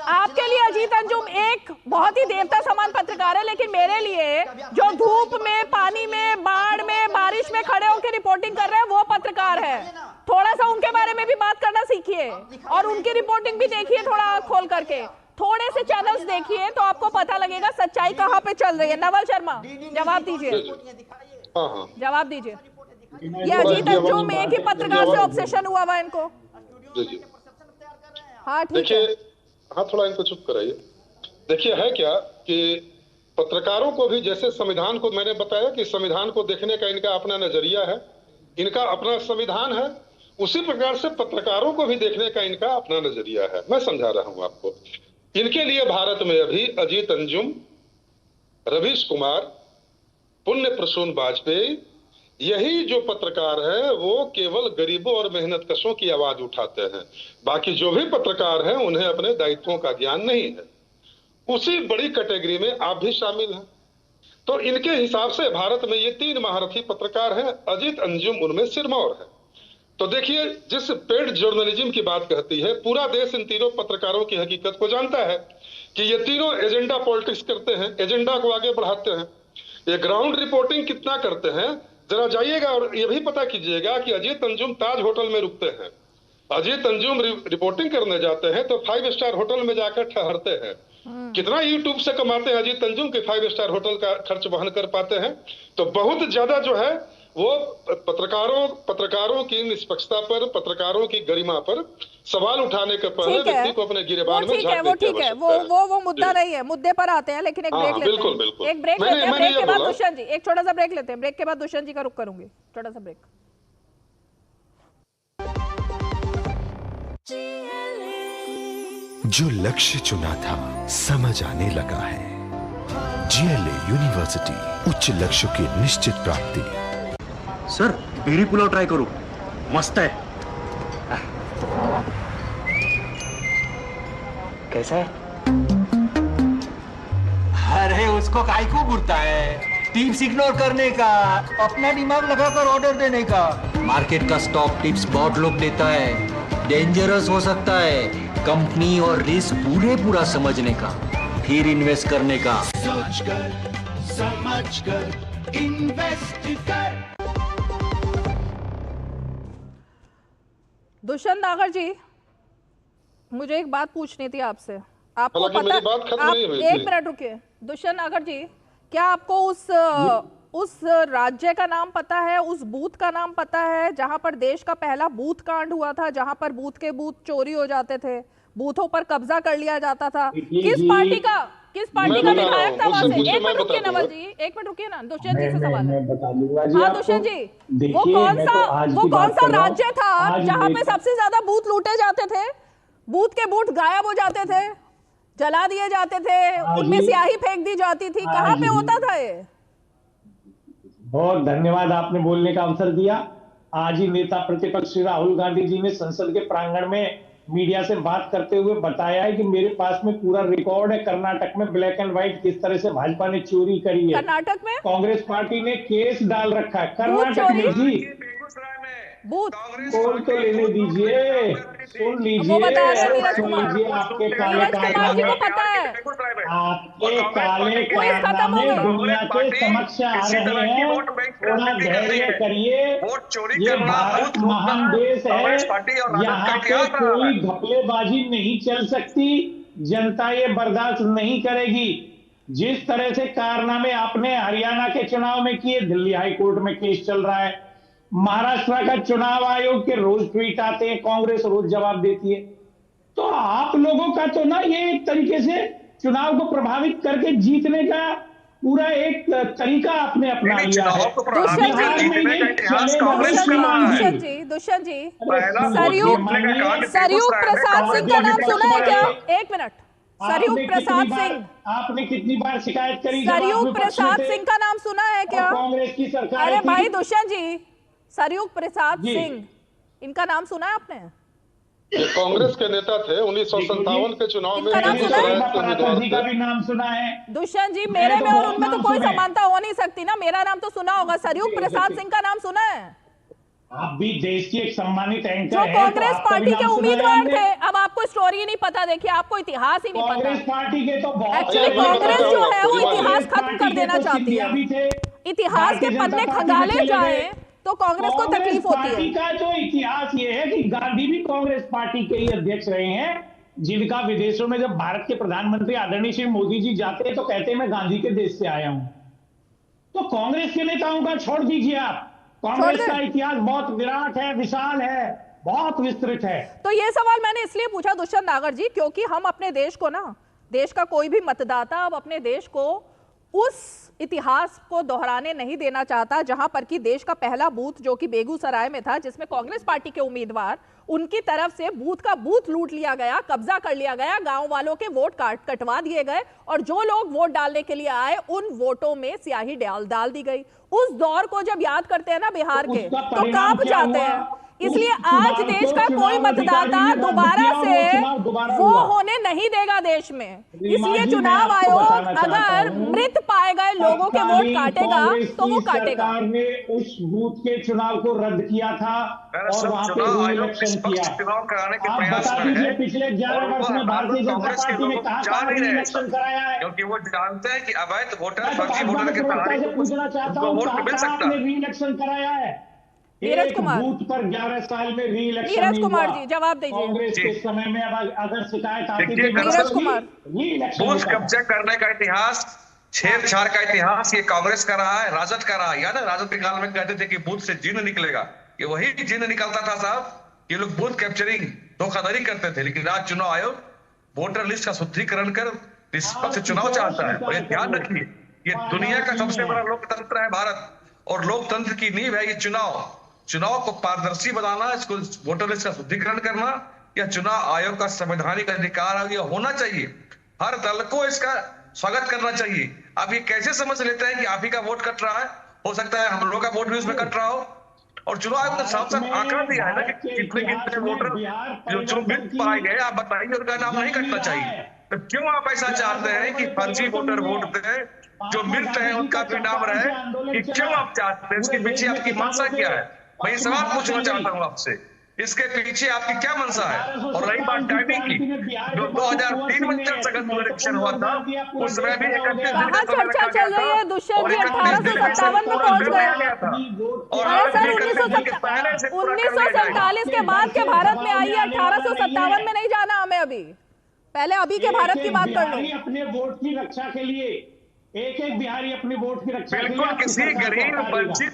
A: आपके लिए अजीत अंजुम एक बहुत ही देवता समान पत्रकार है, लेकिन मेरे लिए जो धूप में, पानी में, बाढ़ में, बारिश में खड़े होकर रिपोर्टिंग कर रहे हैं वो पत्रकार है। थोड़ा सा उनके बारे में भी बात करना सीखिए और उनकी रिपोर्टिंग भी देखिए थोड़ा आंख खोल करके, थोड़े से चैनल्स देखिए तो आपको पता लगेगा सच्चाई कहाँ पे चल रही है। नवल शर्मा जवाब दीजिए, जवाब दीजिए। ये अजीत अंजुम एक ही पत्रकार से ऑब्सेशन हुआ हुआ इनको। हाँ ठीक है,
N: हाँ थोड़ा इनको चुप कराइए। देखिए है क्या कि पत्रकारों को भी, जैसे संविधान को मैंने बताया कि संविधान को देखने का इनका अपना नजरिया है, इनका अपना संविधान है, उसी प्रकार से पत्रकारों को भी देखने का इनका अपना नजरिया है। मैं समझा रहा हूं आपको। इनके लिए भारत में अभी अजीत अंजुम, रवीश कुमार, पुण्य प्रसून वाजपेयी, यही जो पत्रकार हैं वो केवल गरीबों और मेहनतकशों की आवाज उठाते हैं। बाकी जो भी पत्रकार हैं उन्हें अपने दायित्वों का ज्ञान नहीं है। उसी बड़ी कैटेगरी में आप भी शामिल हैं। तो इनके हिसाब से भारत में ये 3 महारथी पत्रकार हैं, अजीत, अंजुम, उनमें सिरमौर है। तो देखिए, जिस पेड जर्नलिज्म की बात कहती है, पूरा देश इन तीनों पत्रकारों की हकीकत को जानता है कि ये तीनों एजेंडा पॉलिटिक्स करते हैं, एजेंडा को आगे बढ़ाते हैं। ये ग्राउंड रिपोर्टिंग कितना करते हैं, जरा जाइएगा और ये भी पता कीजिएगा कि अजीत अंजुम ताज होटल में रुकते हैं। अजीत अंजुम रिपोर्टिंग करने जाते हैं तो 5 स्टार होटल में जाकर ठहरते हैं। कितना यूट्यूब से कमाते हैं अजीत अंजुम के 5 स्टार होटल का खर्च वहन कर पाते हैं। तो बहुत ज्यादा जो है वो पत्रकारों की निष्पक्षता पर, पत्रकारों की गरिमा पर सवाल उठाने के पहले व्यक्ति को अपने गिरेबान में झांकने की आवश्यकता है।
A: वो मुद्दा नहीं है, मुद्दे पर आते हैं, लेकिन एक ब्रेक लेते हैं।
N: बिल्कुल।
A: एक ब्रेक लेते हैं, ब्रेक के बाद दुष्यंत जी, एक छोटा सा ब्रेक लेते हैं, ब्रेक के बाद दुष्यंत जी का रुख करूंगी, छोटा सा ब्रेक।
O: जो लक्ष्य चुना था समझ आने लगा है। जीएलए यूनिवर्सिटी, उच्च लक्ष्य की निश्चित प्राप्ति।
P: सर, बेरी पुलाव ट्राई करो, मस्त है। कैसा है?
Q: अरे उसको काहे को घूरता है? टिप्स इग्नोर करने का, अपना दिमाग लगाकर ऑर्डर देने का। मार्केट का स्टॉक टिप्स बहुत लोग देता है, डेंजरस हो सकता है। कंपनी और रिस्क पूरा समझने का, फिर इन्वेस्ट करने का।
O: सोच कर, समझ कर, इन्वेस्ट कर।
A: दुष्यंत नागर जी, मुझे एक बात पूछनी थी आपसे। आपको पता,
N: मेरी बात खत्म नहीं हुई।
A: एक मिनट रुकिए। दुष्यंत नागर जी, क्या आपको उस राज्य का नाम पता है, उस बूथ का नाम पता है जहां पर देश का पहला बूथ कांड हुआ था, जहां पर बूथ के बूथ चोरी हो जाते थे, बूथों पर कब्जा कर लिया जाता था? किस पार्टी का विधायक था वहां से? एक मिनट रुकिए नवल जी, एक मिनट रुकिए ना, दुष्यंत जी से सवाल है। हाँ दुष्यंत जी, वो कौन सा राज्य था जहाँ पे सबसे ज्यादा बूथ लूटे जाते थे, बूथ के बूथ गायब हो जाते थे, जला दिए जाते थे, उनमें स्याही फेंक दी जाती थी? कहाँ पे होता था ये?
L: बहुत धन्यवाद, आपने बोलने का अवसर दिया। आज ही नेता प्रतिपक्ष श्री राहुल गांधी जी ने संसद के प्रांगण में मीडिया से बात करते हुए बताया है कि मेरे पास में पूरा रिकॉर्ड है, कर्नाटक में ब्लैक एंड व्हाइट किस तरह से भाजपा ने चोरी करी है।
A: कर्नाटक में
L: कांग्रेस पार्टी ने केस डाल रखा है। कर्नाटक में जी,
A: बूथ
L: कौन तो लेने दीजिए, सुन लीजिए, आपके काले कारनामे, आपके काले कारनामे दुनिया के समक्ष आ रहे हैं। थोड़ा धैर्य करिए, ये भारत महान देश है, यहाँ पे कोई घपलेबाजी नहीं चल सकती, जनता ये बर्दाश्त नहीं करेगी। जिस तरह से कारनामे आपने हरियाणा के चुनाव में किए, दिल्ली हाईकोर्ट में केस चल रहा है, महाराष्ट्र का चुनाव आयोग के रोज ट्वीट आते हैं, कांग्रेस रोज जवाब देती है। तो आप लोगों का तो ना ये एक तरीके से चुनाव को प्रभावित करके जीतने का पूरा एक तरीका आपने अपना लिया है।
A: दुष्यंत जी, सरयूग प्रसाद सिंह का नाम सुना है क्या? एक मिनट, सरयूग प्रसाद सिंह,
L: आपने कितनी बार शिकायत करी?
A: सरयूग प्रसाद सिंह का नाम सुना है क्या?
L: कांग्रेस की सरकार।
A: अरे भाई दुष्यंत जी, सरयूग प्रसाद सिंह, इनका नाम सुना है आपने?
N: कांग्रेस के नेता थे, 1957 के चुनाव में
L: का भी नाम सुना है।
A: दुष्यंत जी, मेरे में और उनमें तो कोई समानता हो नहीं सकती ना, मेरा नाम तो सुना होगा, सरयूग प्रसाद सिंह का नाम सुना है?
L: आप भी देश की एक सम्मानित एंकर
A: जो कांग्रेस पार्टी के उम्मीदवार थे। अब आपको स्टोरी नहीं पता, देखिए आपको इतिहास ही नहीं पता।
L: कांग्रेस पार्टी के तो
A: एक्चुअली कांग्रेस जो है वो इतिहास खत्म कर देना चाहती है। इतिहास के पन्ने खंगाले जाए तो कांग्रेस को तकलीफ होती है।
L: पार्टी का जो इतिहास ये है कि गांधी भी कांग्रेस पार्टी के ही अध्यक्ष रहे हैं, जिनका विदेशों में जब भारत के प्रधानमंत्री आदरणीय श्री मोदी जी जाते हैं तो कहते हैं मैं गांधी के देश से आया हूं। तो कांग्रेस के नेताओं का छोड़ दीजिए आप, कांग्रेस का इतिहास बहुत विराट है, विशाल है, बहुत विस्तृत है।
A: तो ये सवाल मैंने इसलिए पूछा दुष्यंत नागर जी, क्योंकि हम अपने देश को ना, देश का कोई भी मतदाता अब अपने देश को उस इतिहास को दोहराने नहीं देना चाहता जहां पर कि देश का पहला बूथ जो कि बेगूसराय में था, जिसमें कांग्रेस पार्टी के उम्मीदवार, उनकी तरफ से बूथ का बूथ लूट लिया गया, कब्जा कर लिया गया, गांव वालों के वोट कटवा दिए गए और जो लोग वोट डालने के लिए आए उन वोटों में स्याही डाल दी गई। उस दौर को जब याद करते हैं ना बिहार के, तो कांप जाते हैं इसलिए आज देश का कोई मतदाता दोबारा से वो होने नहीं देगा देश में। इसलिए चुनाव आयोग अगर मृत पाए गए लोगों के वोट काटेगा तो वो काटेगा।
L: सरकार ने उस बूथ के चुनाव को रद्द किया था और वहां पे री-इलेक्शन किया।
M: चुनाव कराने के
L: आप
M: प्रयास
L: बता
M: में
L: दीजिए
M: है
L: पिछले 11 वर्ष में भारतीय जनता पार्टी ने कहां री-इलेक्शन कराया है?
M: क्योंकि वो जानते हैं कि अवैध वोटर,
L: मैं
M: फर्जी वोटर के सहारे
L: से पूछना चाहता हूं,
M: वोट मिल सकता
L: आपने री-इलेक्शन कराया है?
A: नीरज कुमार,
L: बूथ पर 11 साल में री-इलेक्शन
A: नीरज कुमार जी जवाब दीजिए।
L: कांग्रेस के समय में अगर शिकायत आती थी
A: नीरज कुमार,
M: बूथ कब्जा करने का इतिहास, छेड़छाड़ का इतिहास ये कांग्रेस का रहा है, राजद का रहा है। याद है राजद के काल में कहते थे कि बूथ से जिन्न निकलेगा, ये वही जिन्न निकलता था साहब। ये लोग बूथ कैप्चरिंग धोखाधड़ी करते थे, लेकिन आज चुनाव आयोग वोटर लिस्ट का शुद्धिकरण कर निष्पक्ष चुनाव चाहता है। और ये ध्यान रखिए, ये दुनिया का सबसे बड़ा लोकतंत्र है भारत, और लोकतंत्र की नींव है ये चुनाव। चुनाव को पारदर्शी बनाना, इसको वोटर लिस्ट का शुद्धिकरण करना, यह चुनाव आयोग का संवैधानिक अधिकार है, यह होना चाहिए। हर दल को इसका स्वागत करना चाहिए। आप ये कैसे समझ लेते हैं कि आप ही का वोट कट रहा है? हो सकता है हम लोग का वोट भी उसमें कट रहा हो। और चुनाव आयोग ने साफ साफ आंकड़ा दिया है ना कि कितने वोटर जो मृत पाए गए, आप बताइए उनका नाम नहीं कटना चाहिए। तो क्यों आप ऐसा चाहते हैं कि फर्जी वोटर वोट दें, जो मृत है उनका भी नाम रहे? कि क्यों आप चाहते हैं? इसके पीछे आपकी मंशा क्या है? मैं ये सवाल पूछना चाहता हूँ आपसे, इसके पीछे आपकी क्या मंशा है? और रही बात टाइमिंग की, जो 2003 में जब सघन इलेक्शन हुआ था उसमें भी 31 दिन का समय रखा गया था,
A: दुष्यंत जी 1857 में पहुंच गए
M: था।
A: और सर 1947 के बाद के भारत में आई है, 1857 में नहीं जाना हमें। पहले अभी के भारत की बात कर लो।
L: अपने वोट की रक्षा के लिए एक बिहारी अपने वोट की रक्षा
M: बिल्कुल किसी गरीब वंचित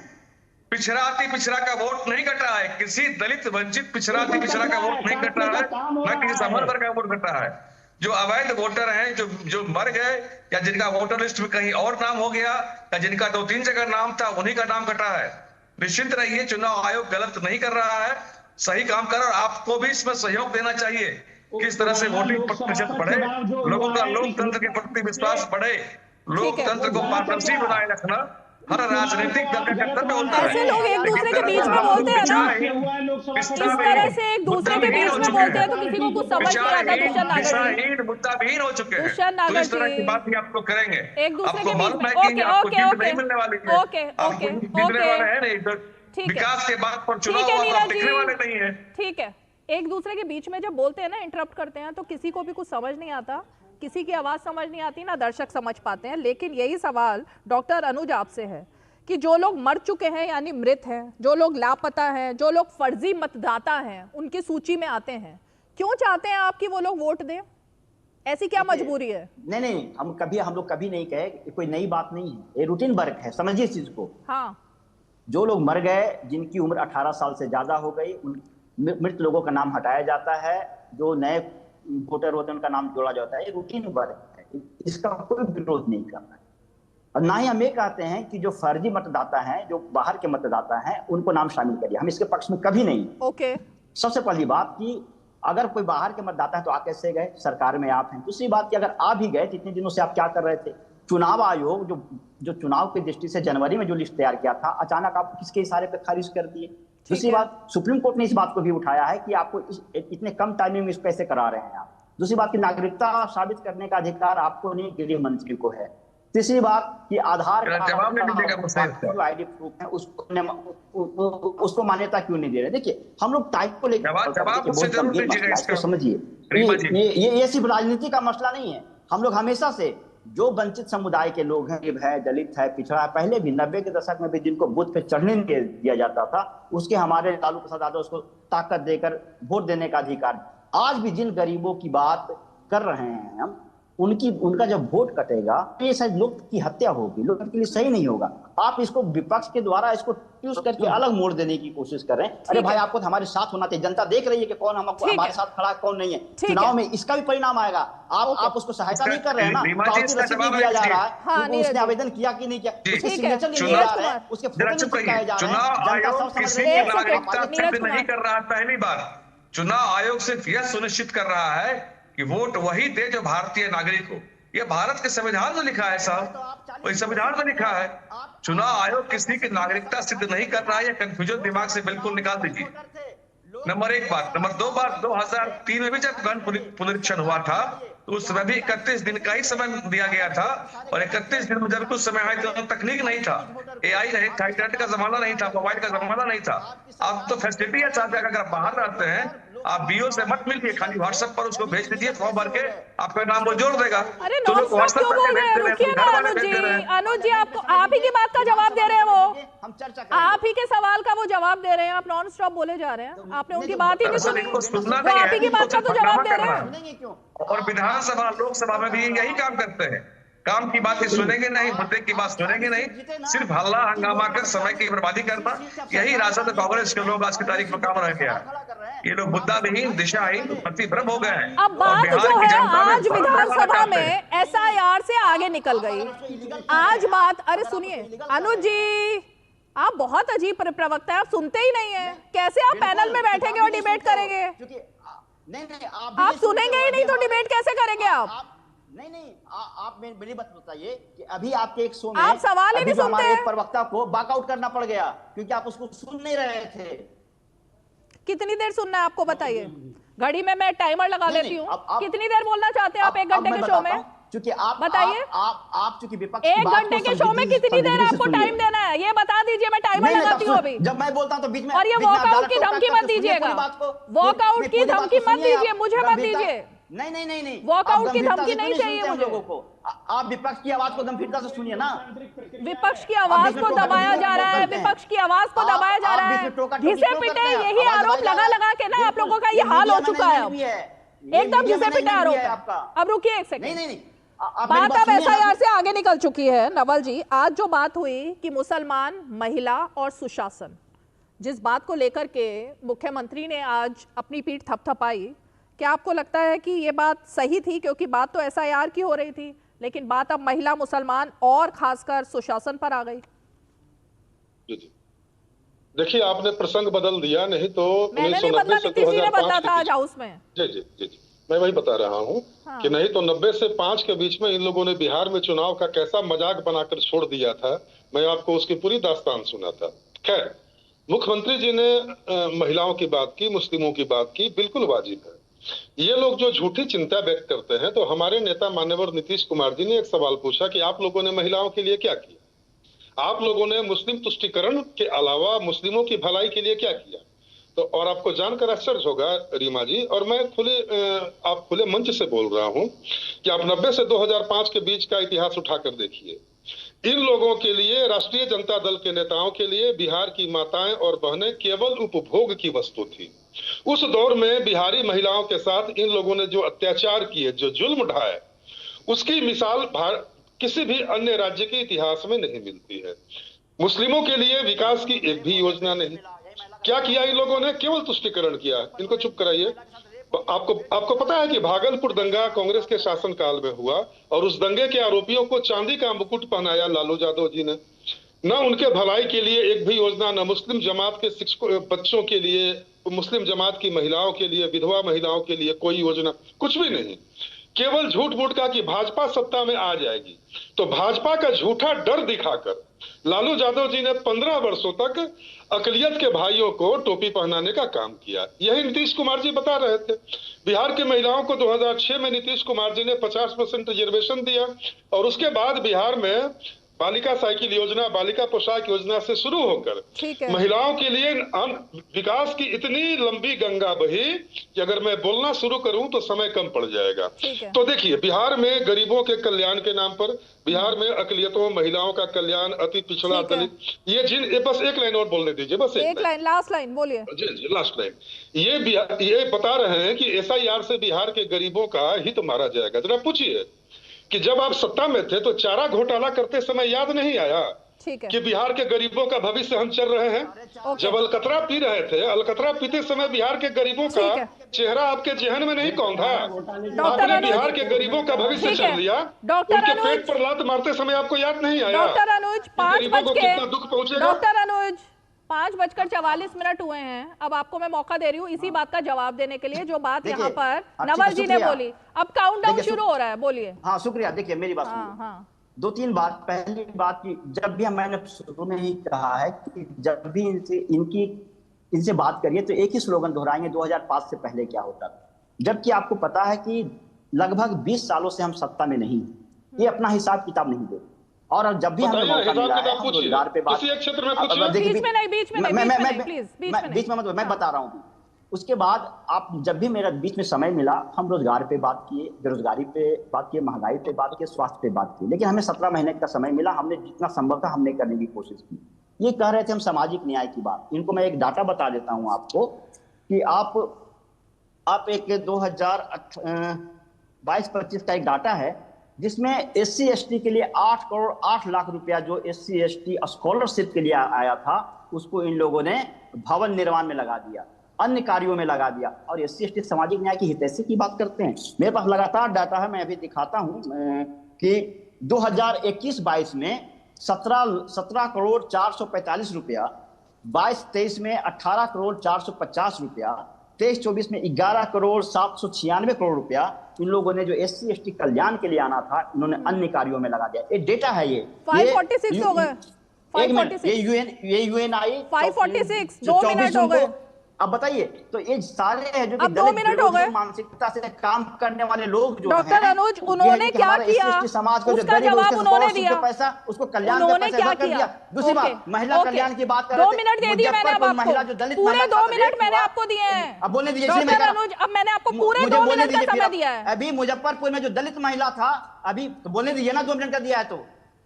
M: पिछड़ा अति पिछड़ा का वोट नहीं कट रहा है, किसी दलित वंचित पिछड़ा अति पिछड़ा का वोट नहीं कट रहा है, न किसी समर वर्ग का वोट कट रहा है। जो अवैध वोटर हैं, जो मर गए या जिनका वोटर लिस्ट में कहीं और नाम हो गया या जिनका 2-3 जगह नाम था, उन्हीं का नाम कटा है। निश्चिंत रहिए, चुनाव आयोग गलत नहीं कर रहा है, सही काम कर, और आपको भी इसमें सहयोग देना चाहिए। किस तरह से वोटिंग प्रतिशत बढ़े, लोगों का लोकतंत्र के प्रति विश्वास बढ़े, लोकतंत्र को पारदर्शी बनाए रखना हर राजनीतिक दल का कर्तव्य होता है।
A: ऐसे लोग एक दूसरे के बीच में बोलते हैं ना, इस तरह से एक दूसरे के बीच में बोलते हैं तो किसी को कुछ समझ नहीं आता। दुष्यंत नागर जी
M: मुद्दाहीन हो चुके हैं,
A: दुष्यंत नागर
M: इस तरह की बात भी आपको करेंगे
A: एक दूसरे
M: आपको
A: के
M: मालूम
A: बीच
M: है
A: में।
M: कि आपको जीत नहीं मिलने वाली है,
A: ओके
M: आपको जीतने वाले हैं नहीं, विकास के बाद पर चुनाव आप टिकने वाले नहीं है।
A: ठीक है, एक दूसरे के बीच में जब बोलते हैं ना, इंटरप्ट करते हैं, तो किसी को भी कुछ समझ नहीं आता, किसी की आवाज समझ नहीं आती, ना दर्शक समझ पाते हैं। लेकिन यही सवाल डॉक्टर अनुज आपसे है कि जो लोग मर चुके हैं यानी मृत हैं, जो लोग लापता हैं, जो लोग फर्जी मतदाता हैं, उनकी सूची में आते हैं, क्यों चाहते हैं आप कि वो लोग वोट दें? ऐसी क्या मजबूरी है?
K: नहीं, हम लोग कभी नहीं कहे, कोई नई बात नहीं है, ये रूटीन वर्क है, समझिए इस चीज को।
A: हाँ,
K: जो लोग मर गए, जिनकी उम्र 18 साल से ज्यादा हो गई, उन मृत लोगों का नाम हटाया जाता है, जो नए वोटर होते हैं उनका नाम जोड़ा जाता है। ये रूटीन वर्क है, इसका कोई विरोध नहीं करना है। और ना ही हम ये कहते हैं कि जो फर्जी मतदाता हैं, जो बाहर के मतदाता हैं, उनको नाम शामिल करिए, हम इसके पक्ष में कभी नहीं।
A: ओके।
K: सबसे पहली बात कि अगर कोई बाहर के मतदाता है तो आ कैसे गए? सरकार में आप हैं। दूसरी बात कि अगर आ भी गए तो इतने दिनों से आप क्या कर रहे थे? चुनाव आयोग जो चुनाव की दृष्टि से जनवरी में जो लिस्ट तैयार किया था, अचानक आप किसके इशारे पर खारिज कर दिए? दूसरी बात, सुप्रीम कोर्ट ने इस बात को भी उठाया है कि आपको इतने कम टाइमिंग में इस कैसे करा रहे हैं आप। दूसरी बात की नागरिकता साबित करने का अधिकार आपको नहीं, गृह मंत्री को है। तीसरी बात कि आधार कार्ड आईडी प्रूफ है, उसको मान्यता क्यों नहीं दे रहे? देखिए, हम लोग टाइप को लेकर समझिए, ये सिर्फ राजनीति का मसला नहीं है। हम लोग हमेशा से जो वंचित समुदाय के लोग हैं, गरीब है, दलित है, पिछड़ा है, पहले भी 90 के दशक में भी जिनको बूथ पे चढ़ने नहीं दिया जाता था, उसके हमारे लालू प्रसाद यादव उसको ताकत देकर वोट देने का अधिकार। आज भी जिन गरीबों की बात कर रहे हैं हम, उनका जब वोट कटेगा तो ये शायद लोग की हत्या होगी, लोग के लिए सही नहीं होगा। आप इसको विपक्ष के द्वारा इसको ट्यूस करके अलग मोड़ देने की कोशिश कर रहे हैं। अरे भाई, आपको तो हमारे साथ होना चाहिए, जनता देख रही है कि कौन हमारे साथ खड़ा कौन नहीं है। चुनाव में इसका भी परिणाम आएगा। आप उसको सहायता नहीं कर रहे हैं ना, दिया जा रहा है, उसने आवेदन किया कि नहीं किया, उसके सिग्नेचर नहीं दिया जा रहा है, उसके फोटो चिपकाए जा रहे हैं।
M: पहली बार चुनाव आयोग सिर्फ यह सुनिश्चित कर रहा है कि वोट वही दे जो भारतीय नागरिक हो। ये भारत के संविधान में लिखा है साहब, तो संविधान में लिखा है। चुनाव आयोग किसी की नागरिकता सिद्ध नहीं कर रहा है, ये कंफ्यूजन दिमाग से बिल्कुल निकाल दीजिए। नंबर 1 बात। नंबर 2 बात, 2003 में भी जब गन पुनरीक्षण हुआ था तो उस समय भी 31 दिन का ही समय दिया गया था, और 31 दिन में जब कुछ समय आए तो तकनीक नहीं था, AI नहीं था, इंटरनेट का जमाना नहीं था, मोबाइल का जमाना नहीं था। अब तो फैसिलिटी है, साथ अगर आप बाहर रहते हैं आप बीओ से मत मिलिए, खाली व्हाट्सएप पर उसको भेज दीजिए, फॉर्म भर के आपका नाम वो जोड़ देगा।
A: अरे तो लोग व्हाट्सएप क्यों बोल रहे हैं? रुकिए ना अनुज जी, आपको आप ही की बात का जवाब दे रहे हैं, वो आप ही के सवाल का वो जवाब दे रहे हैं, आप नॉन स्टॉप बोले जा रहे हैं, आपने उनकी बात ही नहीं सुनी, वो आप ही की बात का तो जवाब दे रहे हैं।
M: और विधानसभा लोकसभा में भी यही काम करते हैं, काम की बात सुनेंगे नहीं, मुद्दे की बात सुनेंगे नहीं, सिर्फ हल्ला हंगामा कर समय की बर्बादी करना, यही राजद कांग्रेस के लोग आज की तारीख में काम रह गया। ये लोग मुद्दा विहीन, दिशाहीन, प्रतिभ्रम हो गए हैं।
A: अब बात जो है आज विधानसभा में SIR से आगे निकल गई, आज बात, अरे सुनिए अनुज जी, आप बहुत अजीब प्रवक्ता है, आप सुनते ही नहीं है, कैसे आप पैनल में बैठेंगे और डिबेट करेंगे? आप सुनेंगे ही नहीं तो डिबेट कैसे करेंगे आप?
K: नहीं, आप मेरी बात बताइए कि अभी आपके एक शो में
A: आप सवाल ही नहीं सुनते हैं।
K: एक प्रवक्ता को बैकआउट करना पड़ गया क्योंकि आप उसको सुन नहीं रहे थे।
A: कितनी देर सुनना है आपको बताइए, घड़ी में मैं टाइमर लगा लेती हूँ। कितनी देर बोलना चाहते हैं आप 1 घंटे के शो में?
K: क्योंकि आप
A: बताइए,
K: आप चूंकि विपक्ष
A: 1 घंटे के शो में कितनी देर आपको टाइम देना है ये बता दीजिए, मैं टाइमर लगाती हूँ अभी।
K: जब मैं बोलता हूँ तो बीच में,
A: और ये वॉकआउट की धमकी मत दीजिएगा, वॉकआउट की धमकी मत दीजिए, मुझे मत दीजिए।
K: नहीं,
A: वॉकआउट की धमकी नहीं चाहिए मुझे।
K: लोगों को आप विपक्ष की आवाज को गंभीरता से सुनिए ना।
A: विपक्ष की आवाज को दबाया जा रहा है, विपक्ष की आवाज को दबाया जा रहा है, घिसे पिटे, यही आरोप लगा लगा के ना आप लोगों का ये हाल हो चुका है, एकदम घिसे पिटे आरोप है। अब रुकिए एक सेकंड,
K: नहीं,
A: बात अब SIR से आगे निकल चुकी है। नवल जी, आज जो बात हुई कि मुसलमान, महिला और सुशासन, जिस बात को लेकर के मुख्यमंत्री ने आज अपनी पीठ थपथपाई, क्या आपको लगता है कि ये बात सही थी? क्योंकि बात तो SIR की हो रही थी, लेकिन बात अब महिला, मुसलमान और खासकर सुशासन पर आ गई।
N: जी, देखिए आपने प्रसंग बदल दिया, नहीं तो
A: मैंने नहीं बदला, नीतीश जी ने बदला था आज हाउस में।
N: जी, मैं वही बता रहा हूँ कि नहीं तो 90 से 5 के बीच में इन लोगों ने बिहार में चुनाव का कैसा मजाक बनाकर छोड़ दिया था, मैं आपको उसकी पूरी दास्तान सुना था। खैर, मुख्यमंत्री जी ने महिलाओं की बात की, मुस्लिमों की बात की, बिल्कुल वाजिब है। ये लोग जो झूठी चिंता व्यक्त करते हैं, तो हमारे नेता माननीय नीतीश कुमार जी ने एक सवाल पूछा कि आप लोगों ने महिलाओं के लिए क्या किया, आप लोगों ने मुस्लिम तुष्टीकरण के अलावा मुस्लिमों की भलाई के लिए क्या किया। तो और आपको जानकर आश्चर्य होगा रीमा जी, और मैं आप खुले मंच से बोल रहा हूं कि आप 90 से 2005 के बीच का इतिहास उठाकर देखिए, इन लोगों के लिए, राष्ट्रीय जनता दल के नेताओं के लिए बिहार की माताएं और बहनें केवल उपभोग की वस्तु थी। उस दौर में बिहारी महिलाओं के साथ इन लोगों ने जो अत्याचार किए, जो जुल्म ढाए, उसकी मिसाल किसी भी अन्य राज्य के इतिहास में नहीं मिलती है। मुस्लिमों के लिए विकास की एक भी योजना नहीं। क्या किया इन लोगों ने? केवल तुष्टीकरण किया। इनको चुप कराइए। आपको पता है कि भागलपुर दंगा कांग्रेस के शासनकाल में हुआ और उस दंगे के आरोपियों को चांदी का मुकुट पहनाया लालू यादव जी ने। न उनके भलाई के लिए एक भी योजना, न मुस्लिम जमात के शिक्षकों, बच्चों के लिए, मुस्लिम जमात की महिलाओं के लिए, विधवा महिलाओं के लिए कोई योजना, कुछ भी नहीं। केवल झूठ मूठ का कि भाजपा सत्ता में आ जाएगी। तो भाजपा का झूठा डर दिखाकर लालू यादव जी ने 15 वर्षों तक अकलियत के भाइयों को टोपी पहनाने का काम किया। यही नीतीश कुमार जी बता रहे थे। बिहार की महिलाओं को 2006 में नीतीश कुमार जी ने 50% रिजर्वेशन दिया और उसके बाद बिहार में बालिका साइकिल योजना, बालिका पोशाक योजना से शुरू होकर महिलाओं के लिए विकास की इतनी लंबी गंगा बही कि अगर मैं बोलना शुरू करूं तो समय कम पड़ जाएगा। तो देखिए, बिहार में गरीबों के कल्याण के नाम पर, बिहार में अकलियतों, महिलाओं का कल्याण, अति पिछड़ा दलित, ये बस एक लाइन और बोलने दीजिए, बस एक लाइन,
A: लास्ट लाइन बोलिए।
N: जी, लास्ट लाइन। ये बता रहे हैं कि SIR से बिहार के गरीबों का हित मारा जाएगा। जरा पूछिए कि जब आप सत्ता में थे तो चारा घोटाला करते समय याद नहीं आया कि बिहार के गरीबों का भविष्य हम चल रहे हैं? जब अलकतरा पी रहे थे, अलकतरा पीते समय बिहार के गरीबों का चेहरा आपके जहन में नहीं कौन था? आपने बिहार के गरीबों का भविष्य चल दिया। उनके पेट पर लात मारते समय आपको याद नहीं आया?
A: डॉक्टर अनुज, 5:44 हुए हैं। अब आपको मैं मौका दे रही हूँ इसी बात का जवाब देने के लिए जो बात यहाँ पर नवल जी ने बोली। अब काउंटडाउन शुरू हो रहा है, बोलिए।
K: हाँ, शुक्रिया। देखिए मेरी बात सुनिए। 2-3 बात। पहली बात की, जब भी मैंने शुरू में ही कहा है कि जब भी इनकी इनसे बात करिए तो एक ही स्लोगन दोहराएंगे 2005 से पहले क्या होता था, जबकि आपको पता है कि लगभग 20 सालों से हम सत्ता में नहीं, ये अपना हिसाब किताब नहीं देते। और जब भी हमें मौका मिला है हम रोजगार पे बात, बीच में मैं बता रहा हूँ। उसके बाद आप जब भी मेरा बीच में समय मिला, हम रोजगार पे बात किए, बेरोजगारी पे बात किए, महंगाई पे बात किए, स्वास्थ्य पे बात की, लेकिन हमें 17 महीने का समय मिला, हमने जितना संभव था हमने करने की कोशिश की। ये कह रहे थे हम सामाजिक न्याय की बात, इनको मैं एक डाटा बता देता हूं आपको कि आप एक 2022-25 का एक डाटा है जिसमें SC ST के लिए 8 करोड़ 8 लाख रुपया जो SC ST स्कॉलरशिप के लिए आया था, उसको इन लोगों ने भवन निर्माण में लगा दिया, अन्य कार्यों में लगा दिया। और SC ST सामाजिक न्याय की हितैषी की बात करते हैं। मेरे पास लगातार डाटा है, मैं अभी दिखाता हूं कि 2021-22 में 17 करोड़ 445 रुपया, 22-23 में 18 करोड़ 450 रुपया, 23-24 में 11 करोड़ 796 करोड़ रुपया इन लोगों ने जो SC ST कल्याण के लिए आना था, इन्होंने अन्य कार्यों में लगा दिया। ये डेटा है, ये
A: 546 हो गए,
K: एक मिनट, ये UNI
A: 546 2 मिनट हो गए।
K: अब बताइए, तो ये सारे हैं जो
A: अब 2 मिनट हो गए,
K: मानसिकता से काम करने वाले लोग जो
A: डॉक्टर अनुज, उन्होंने क्या किया, उसका जवाब उन्होंने दिया,
K: पैसा उसको कल्याण
A: उन्होंने क्या किया।
K: दूसरी बात, महिला कल्याण की बात कर रहे थे,
A: 2 मिनट दे दिए मैंने आपको, पूरे 2 मिनट मैंने आपको दिए हैं।
K: अब बोलने दीजिए
A: डॉक्टर अनुज, अब मैंने आपको पूरे 2 मिनट का समय दिया है।
K: अभी मुजफ्फरपुर में जो दलित महिला था, अभी तो बोलने दीजिए ना, 2 मिनट का दिया है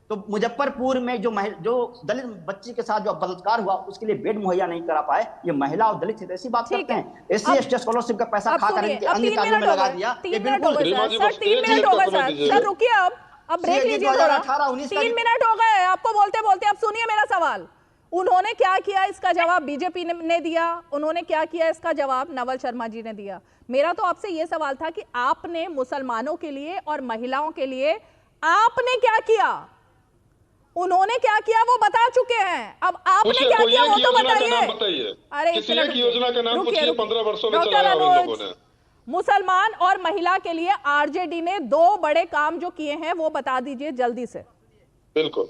K: तो मुजफ्फरपुर में जो दलित बच्ची के साथ जो बलात्कार हुआ, उसके लिए बेड मुहैया नहीं करा पाए, ये महिला और दलित हित ऐसी बात करते हैं। SC ST स्कॉलरशिप का पैसा खा कर अन्य कार्यों में लगा दिया।
A: 3 मिनट हो गए सर, 3 मिनट हो गए सर, रुकिए, अब ब्रेक लीजिए थोड़ा। 3 मिनट हो गए आपको बोलते बोलते, अब सुनिए मेरा सवाल। उन्होंने क्या किया, इसका जवाब बीजेपी ने दिया। उन्होंने क्या किया, इसका जवाब नवल शर्मा जी ने दिया। मेरा तो आपसे ये सवाल था कि आपने मुसलमानों के लिए और महिलाओं के लिए आपने क्या किया, उन्होंने क्या किया वो बता चुके हैं, अब आपने क्या किया वो तो बताइए।
N: अरे किसी एक योजना का नाम पूछिए, 15 वर्षों में चलाया उन लोगों ने।
A: मुसलमान और महिला के लिए आरजेडी ने 2 बड़े काम जो किए हैं वो बता दीजिए जल्दी से।
N: बिल्कुल,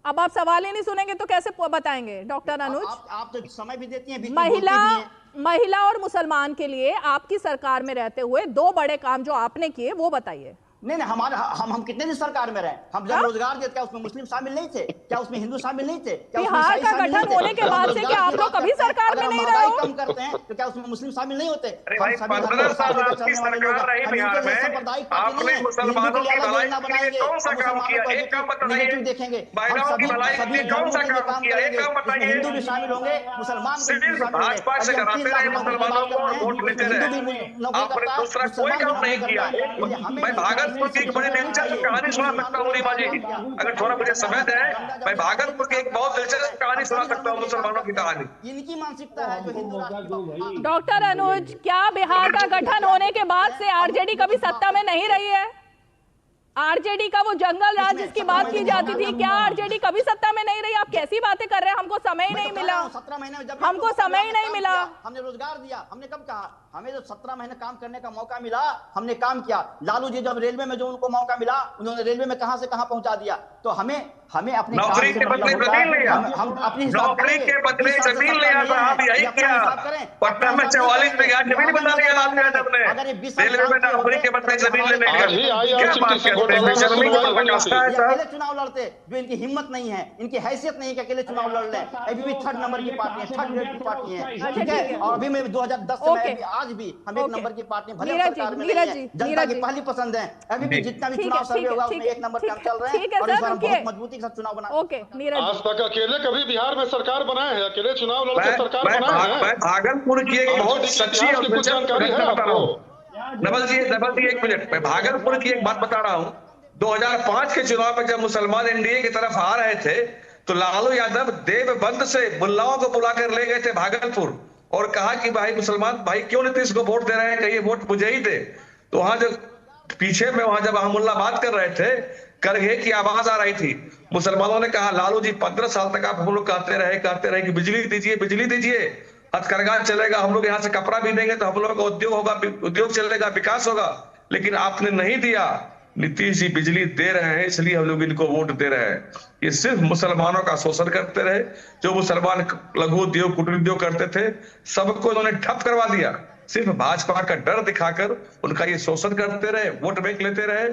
A: अब आप सवाल ही नहीं सुनेंगे तो कैसे बताएंगे डॉक्टर अनुज?
K: आप तो समय भी देती हैं,
A: महिला और मुसलमान के लिए आपकी सरकार में रहते हुए 2 बड़े काम जो आपने किए वो बताइए।
K: नहीं, हम कितने दिन सरकार में रहे? हम जब रोजगार देते, क्या उसमें मुस्लिम शामिल नहीं थे? क्या उसमें हिंदू शामिल नहीं थे?
A: बिहार का गठन होने के बाद से क्या आप लोग कभी सरकार में नहीं रहे हो?
K: कम करते हैं तो क्या उसमें मुस्लिम शामिल नहीं होते?
M: आपने मुसलमानों की भलाई के लिए कौन सा काम किया? एक काम बताइए,
K: देखेंगे
M: महिलाओं की भलाई के लिए कौन सा काम किया? एक काम बताइए।
K: हिंदू भी शामिल होंगे, मुसलमान
M: सिर्फ भाजपा से कराते रहे मुसलमानों को और वोट लेते रहे, आपने दूसरा कोई काम नहीं किया। मैं भागलपुर की एक बड़ी दिलचस्प कहानी सुना सकता हूँ रीमा जी, अगर थोड़ा मुझे समय दे। मैं भागलपुर की एक बहुत दिलचस्प कहानी सुना सकता हूँ, मुसलमानों की कहानी।
K: इनकी मानसिकता है जो हिंदू।
A: डॉक्टर अनुज, क्या बिहार का गठन होने के बाद से आरजेडी कभी सत्ता में नहीं रही है? आरजेडी का वो जंगल राज जिसकी बात की जाती थी, क्या आरजेडी कभी सत्ता में नहीं रही? आप कैसी बातें कर रहे हैं? हमको समय ही नहीं मिला,
K: 17 महीने में
A: हमको समय ही नहीं मिला।
K: हमने रोजगार दिया, हमने कब कहा? हमें जो 17 महीने काम करने का मौका मिला, हमने काम किया। लालू जी जब रेलवे में जो उनको मौका मिला, उन्होंने रेलवे में कहां से कहां पहुंचा दिया। तो हमें अपनी
M: नौकरी के बदले जमीन लिया, नौकरी के बदले जमीन लिया था। आप यही किया, पटना में 44 बीघा जमीन बता दिया लालू यादव ने, रेलवे में नौकरी के बदले जमीन लेने का। क्या बात करते हैं?
K: अकेले चुनाव लड़ते, जो इनकी हिम्मत नहीं है, इनकी हैसियत नहीं है कि अकेले चुनाव लड़ लें। अभी भी 3rd नंबर की पार्टी है, 3rd ग्रेड की पार्टी है, ठीक है। और अभी में 2010 से आज भी हम 1 नंबर की पार्टी, भले सरकार में नहीं है, जनता की पहली पसंद है। अभी भी जितना भी चुनाव सर्वे होगा उसमें 1 नंबर काम चल रहे हैं और इस बार हम बहुत मजबूती के साथ चुनाव बना।
N: आज तक अकेले कभी बिहार में सरकार बनाए हैं? अकेले चुनाव लड़के सरकार बनाए हैं?
M: मैं भागलपुर की एक बहुत सच्ची और
N: कुछ जानकारी है आपको?
M: नवल जी 1 मिनट, मैं भागलपुर की एक बात बता रहा हूँ। 2005 के चुनाव में जब मुसलमान एनडीए की तरफ आ रहे थे, तो लालू यादव देवबंद से मुल्लाओं को बुलाकर ले गए थे भागलपुर और कहा कि भाई मुसलमान भाई क्यों नीतीश को वोट दे रहे हैं, कहिए वोट मुझे ही दे। तो वहां जो पीछे में वहां जब अहमुल्ला बात कर रहे थे, करघे की आवाज आ रही थी। मुसलमानों ने कहा लालू जी 15 साल तक आप हम लोग कहते रहे कि बिजली दीजिए, बिजली दीजिए, हथकरघा चलेगा, हम लोग यहाँ से कपड़ा भी देंगे तो हम लोग का उद्योग होगा, उद्योग चलेगा, विकास होगा, लेकिन आपने नहीं दिया। नीतीश जी बिजली दे रहे हैं इसलिए हम लोग इनको वोट दे रहे हैं। ये सिर्फ मुसलमानों का शोषण करते रहे। जो मुसलमान लघु उद्योग कुटीर उद्योग करते थे सबको उन्होंने ठप करवा दिया। सिर्फ भाजपा का डर दिखाकर उनका ये शोषण करते रहे, वोट बैंक लेते रहे।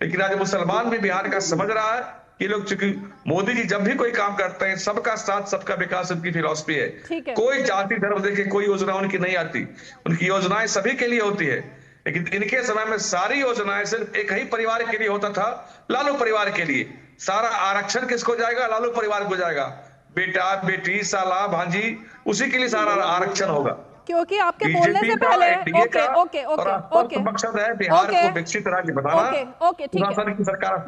M: लेकिन आज मुसलमान भी बिहार का समझ रहा है कि लोग, चूंकि मोदी जी जब भी कोई काम करते हैं सबका साथ सबका विकास उनकी फिलॉसफी है। कोई जाति धर्म देखे कोई योजना उनकी नहीं आती। उनकी योजनाएं सभी के लिए होती है। लेकिन इनके समय में सारी योजनाएं सिर्फ एक ही परिवार के लिए होता था, लालू परिवार के लिए। सारा आरक्षण किसको जाएगा? लालू परिवार को जाएगा। बेटा बेटी साला भांजी उसी के लिए सारा आरक्षण होगा।
A: क्योंकि आपके बोलने से पहले
M: मकसद है बिहार को विकसित राज्य बनाना।
A: ठीक है,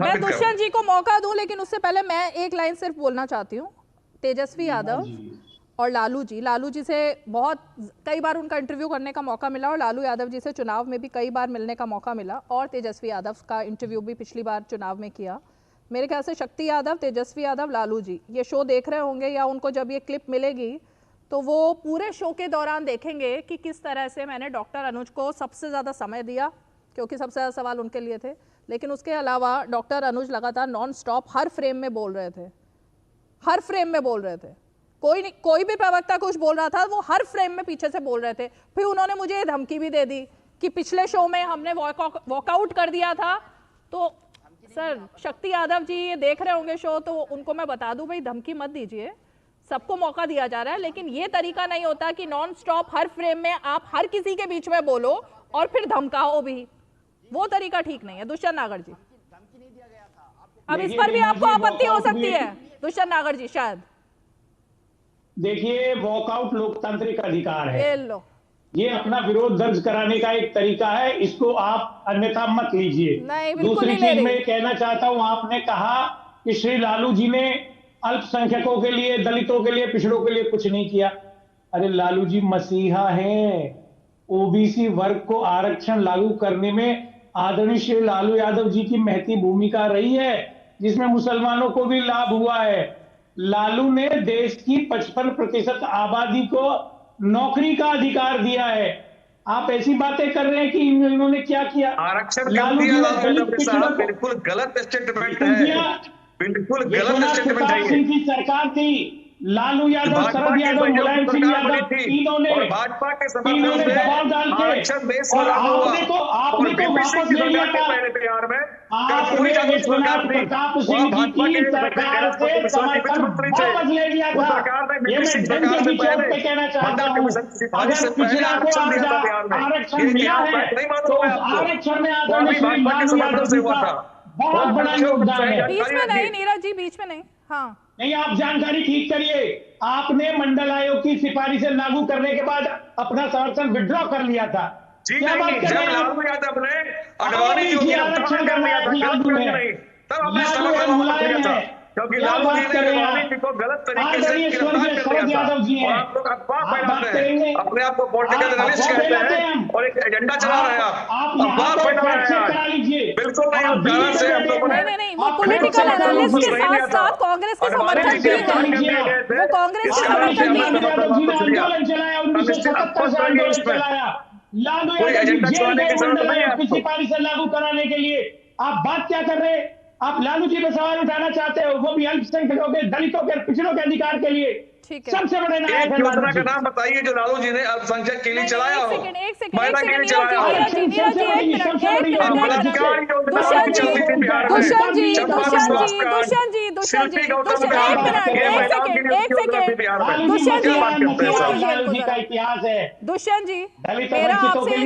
A: मैं दुष्यंत जी को मौका दूं, लेकिन उससे पहले मैं एक लाइन सिर्फ बोलना चाहती हूँ। तेजस्वी यादव और लालू जी से बहुत कई बार उनका इंटरव्यू करने का मौका मिला और लालू यादव जी से चुनाव में भी कई बार मिलने का मौका मिला और तेजस्वी यादव का इंटरव्यू भी पिछली बार चुनाव में किया। मेरे ख्याल से शक्ति यादव, तेजस्वी यादव, लालू जी ये शो देख रहे होंगे या उनको जब ये क्लिप मिलेगी तो वो पूरे शो के दौरान देखेंगे कि किस तरह से मैंने डॉक्टर अनुज को सबसे ज़्यादा समय दिया, क्योंकि सबसे ज़्यादा सवाल उनके लिए थे। लेकिन उसके अलावा डॉक्टर अनुज लगातार नॉन स्टॉप हर फ्रेम में बोल रहे थे। कोई भी प्रवक्ता कुछ बोल रहा था वो हर फ्रेम में पीछे से बोल रहे थे। फिर उन्होंने मुझे ये धमकी भी दे दी कि पिछले शो में हमने वॉकआउट कर दिया था। तो सर, शक्ति यादव जी ये देख रहे होंगे शो, तो उनको मैं बता दूं भाई धमकी मत दीजिए, सबको मौका दिया जा रहा है। लेकिन ये तरीका नहीं होता कि नॉन स्टॉप हर फ्रेम में आप हर किसी के बीच में बोलो और फिर धमकाओ भी, वो तरीका ठीक नहीं है। दुष्यंत नागर जी, अब इस पर भी आपको आपत्ति हो सकती है। दुष्यंत नागर जी, शायद
L: देखिए, वॉकआउट लोकतांत्रिक अधिकार है।
A: लो,
L: ये अपना विरोध दर्ज कराने का एक तरीका है, इसको आप अन्यथा मत लीजिए। दूसरी चीज मैं कहना चाहता हूं, आपने कहा कि श्री लालू जी ने अल्पसंख्यकों के लिए, दलितों के लिए, पिछड़ों के लिए कुछ नहीं किया। अरे लालू जी मसीहा हैं। ओबीसी वर्ग को आरक्षण लागू करने में आदरणीय श्री लालू यादव जी की महती भूमिका रही है, जिसमें मुसलमानों को भी लाभ हुआ है। लालू ने देश की 55% आबादी को नौकरी का अधिकार दिया है। आप ऐसी बातें कर रहे हैं कि इन्होंने क्या किया?
M: आरक्षण बिल्कुल गलत स्टेटमेंट है, बिल्कुल गलत स्टेटमेंट है।
L: सिंह की सरकार थी, लालू यादव, शरद यादव, मुलायम सिंह यादव, तीनों ने
M: भाजपा के
L: दबाव डाल के और आपने को वापस ले लिया था। प्रताप सिंह जी की सरकार से समर्थन वापस ले लिया था। ये मैं जन के बीच पे कहना चाहता हूँ, अगर पिछड़ा को आरक्षण मिला है तो आरक्षण में आदरणीय श्री लालू यादव जी का बहुत बड़ा योगदान है।
A: बीच में नहीं नीरज जी, बीच में नहीं। हाँ
L: नहीं, आप जानकारी ठीक करिए। आपने मंडल आयोग की सिफारिशें लागू करने के बाद अपना समर्थन विड्रॉ कर लिया था।
M: क्या बात कर रहे हैं? लालू यादव ने अडवाणी जी को
L: आरक्षण कर लिया था,
M: तब अपने समर्थन वापस किया था, क्योंकि लालू जी ने अडवाणी जी को गलत तरीके से गिरफ्तार कर दिया था। आप लोग अफवाह फैलाते हैं, अपने आप को पॉलिटिकल एनालिस्ट कहते हैं और एक एजेंडा चला रहे हैं। आप अफवाह फैला रहे हैं। बिल्कुल नहीं, आप गलत से हम लोगों ने
A: नहीं, वो पॉलिटिकल एनालिस्ट के साथ साथ कांग्रेस के समर्थक भी हैं। वो कांग्रेस के समर्थक भी हैं।
L: आंदोलन चलाया, 1977 से आंदोलन चलाया। लालू यादव जी सिफारिशें लागू कराने के लिए आप बात क्या कर रहे हैं? आप लालू जी पे सवाल उठाना चाहते हो, वो भी अल्पसंख्यकों के, दलितों के, पिछड़ों के अधिकार के लिए। सबसे बड़े
M: नायक योजना का नाम बताइए जो लालू जी ने अल्पसंख्यक के लिए चलाया हो, महिला के लिए चलाया हो।
L: का इतिहास है।
A: दुष्यंत जी,
L: मेरा आपसे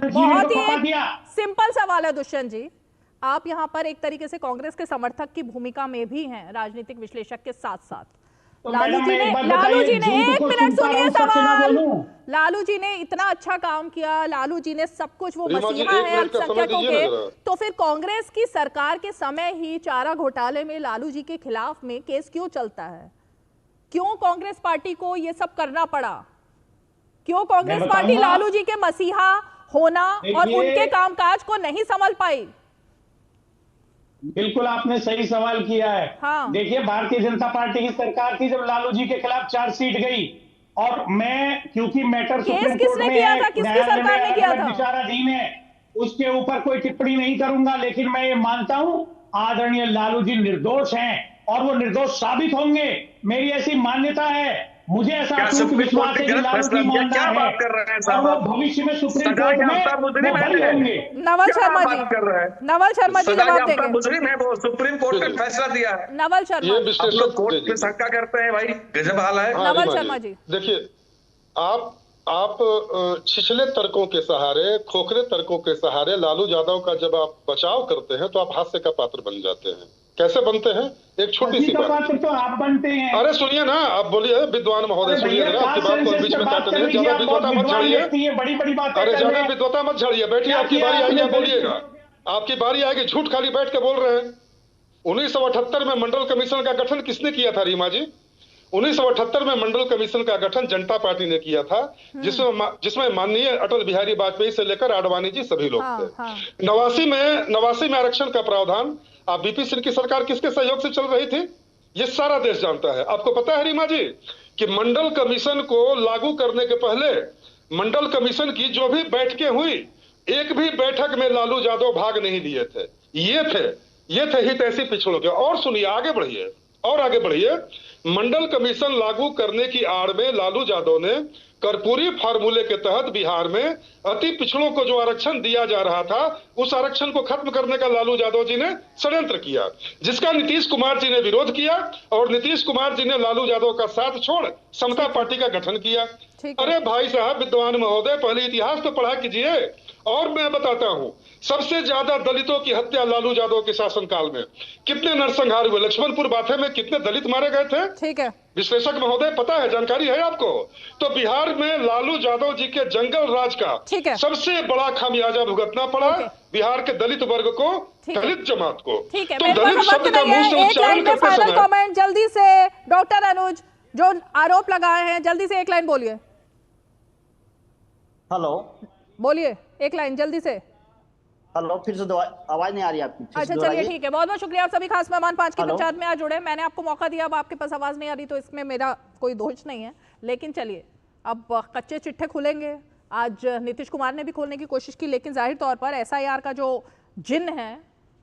A: बहुत ही सिंपल सवाल है। दुष्यंत जी, आप यहाँ पर एक तरीके से कांग्रेस के समर्थक की भूमिका में भी हैं, राजनीतिक विश्लेषक के साथ साथ। लालू जी ने एक मिनट सुनिए सवाल। लालू जी ने इतना अच्छा काम किया, लालू जी ने सब कुछ, वो मसीहा है अल्पसंख्यकों के, तो फिर कांग्रेस की सरकार के समय ही चारा घोटाले में लालू जी के खिलाफ में केस क्यों चलता है? क्यों कांग्रेस पार्टी को ये सब करना पड़ा? क्यों कांग्रेस पार्टी लालू जी के मसीहा होना और उनके कामकाज को नहीं संभाल पाई?
L: बिल्कुल आपने सही सवाल किया है।
A: हाँ।
L: देखिए, भारतीय जनता पार्टी की सरकार थी जब लालू जी के खिलाफ चार्जशीट गई, और मैं क्योंकि मैटर सुप्रीम कोर्ट में है,
A: किसकी सरकार ने किया था?
L: विचाराधीन है, उसके ऊपर कोई टिप्पणी नहीं करूंगा, लेकिन मैं ये मानता हूं आदरणीय लालू जी निर्दोष हैं और वो निर्दोष साबित होंगे। मेरी ऐसी मान्यता है, मुझे ऐसा अटूट विश्वास है कि लालू जी ईमानदार है और वो भविष्य में सुप्रीम कोर्ट में वो बरी होंगे।
A: नवल शर्मा जी, नवल शर्मा जी जवाब देंगे।
M: मुजरिम है वो, सुप्रीम कोर्ट ने फैसला दिया है।
A: नवल शर्मा,
M: आप लोग कोर्ट में शंका करते हैं, भाई गजब हाल है।
A: नवल शर्मा जी
N: देखिए, आप छिछले तर्कों के सहारे, खोखले तर्कों के सहारे लालू यादव का जब आप बचाव करते हैं तो आप हास्य का पात्र बन जाते हैं। कैसे बनते हैं? एक छोटी सी बात।
L: तो आप बनते हैं।
N: अरे सुनिए ना, आप बोलिए विद्वान महोदय, सुनिए जरा, आपकी बात को बीच में काटते हैं। ज्यादा विद्वता मत झाड़िए,
L: बड़ी बड़ी बात।
N: अरे ज्यादा विद्वता मत झाड़िए, बैठिए, आपकी बारी आएगी, आप बोलिएगा, आपकी बारी आएगी। झूठ खाली बैठ के बोल रहे हैं। 1978 में मंडल कमीशन का गठन किसने किया था रीमा जी? 1978 में मंडल कमीशन का गठन जनता पार्टी ने किया था, जिसमें माननीय अटल बिहारी वाजपेयी से लेकर आडवाणी जी सभी लोग थे। 89 में आरक्षण का प्रावधान आप बीपी सिंह की सरकार किसके सहयोग से चल रही थी? ये सारा देश जानता है। आपको पता है रीमा जी कि मंडल कमीशन को लागू करने के पहले मंडल कमीशन की जो भी बैठकें हुई, एक भी बैठक में लालू यादव भाग नहीं लिए थे। ये थे हितैषी पिछड़ों के। और सुनिए, आगे बढ़िए। मंडल कमीशन लागू करने की आड़ में लालू यादव ने कर्पूरी फार्मूले के तहत बिहार में अति पिछड़ों को जो आरक्षण दिया जा रहा था, उस आरक्षण को खत्म करने का लालू यादव जी ने षड्यंत्र किया, जिसका नीतीश कुमार जी ने विरोध किया और नीतीश कुमार जी ने लालू यादव का साथ छोड़ समता पार्टी का गठन किया। अरे भाई साहब विद्वान महोदय, पहले इतिहास तो पढ़ा कीजिए। और मैं बताता हूं, सबसे ज्यादा दलितों की हत्या लालू यादव के शासनकाल में। कितने नरसंहार हुए? लक्ष्मणपुर बाथे में कितने दलित मारे गए थे?
A: ठीक है
N: विश्लेषक महोदय, पता है, जानकारी है आपको? तो बिहार में लालू यादव जी के जंगल राज का सबसे बड़ा खामियाजा भुगतना पड़ा बिहार के दलित वर्ग को, दलित जमात को।
A: ठीक है,
N: तो दलित शब्द का मुंह से उच्चारण करते समय
A: कमेंट जल्दी से डॉक्टर अनुज, जो आरोप लगाए हैं, जल्दी से एक लाइन बोलिए।
K: हेलो,
A: बोलिए एक लाइन जल्दी से।
K: हेलो, फिर से आवाज नहीं आ रही आपकी।
A: अच्छा चलिए ठीक है, बहुत बहुत शुक्रिया। आप सभी खास मेहमान 5 की पंचायत में आज जुड़े। मैंने आपको मौका दिया, अब आपके पास आवाज नहीं आ रही, तो इसमें मेरा कोई दोष नहीं है। लेकिन चलिए, अब कच्चे चिट्ठे खुलेंगे। आज नीतीश कुमार ने भी खोलने की कोशिश की, लेकिन जाहिर तौर पर SIR का जो जिन है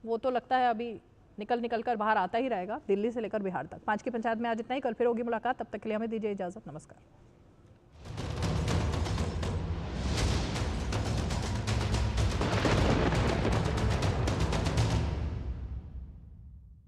A: वो तो लगता है अभी निकल कर बाहर आता ही रहेगा, दिल्ली से लेकर बिहार तक। 5 की पंचायत में आज इतना ही। कल फिर होगी मुलाकात, तब तक के लिए हमें दीजिए इजाजत। नमस्कार।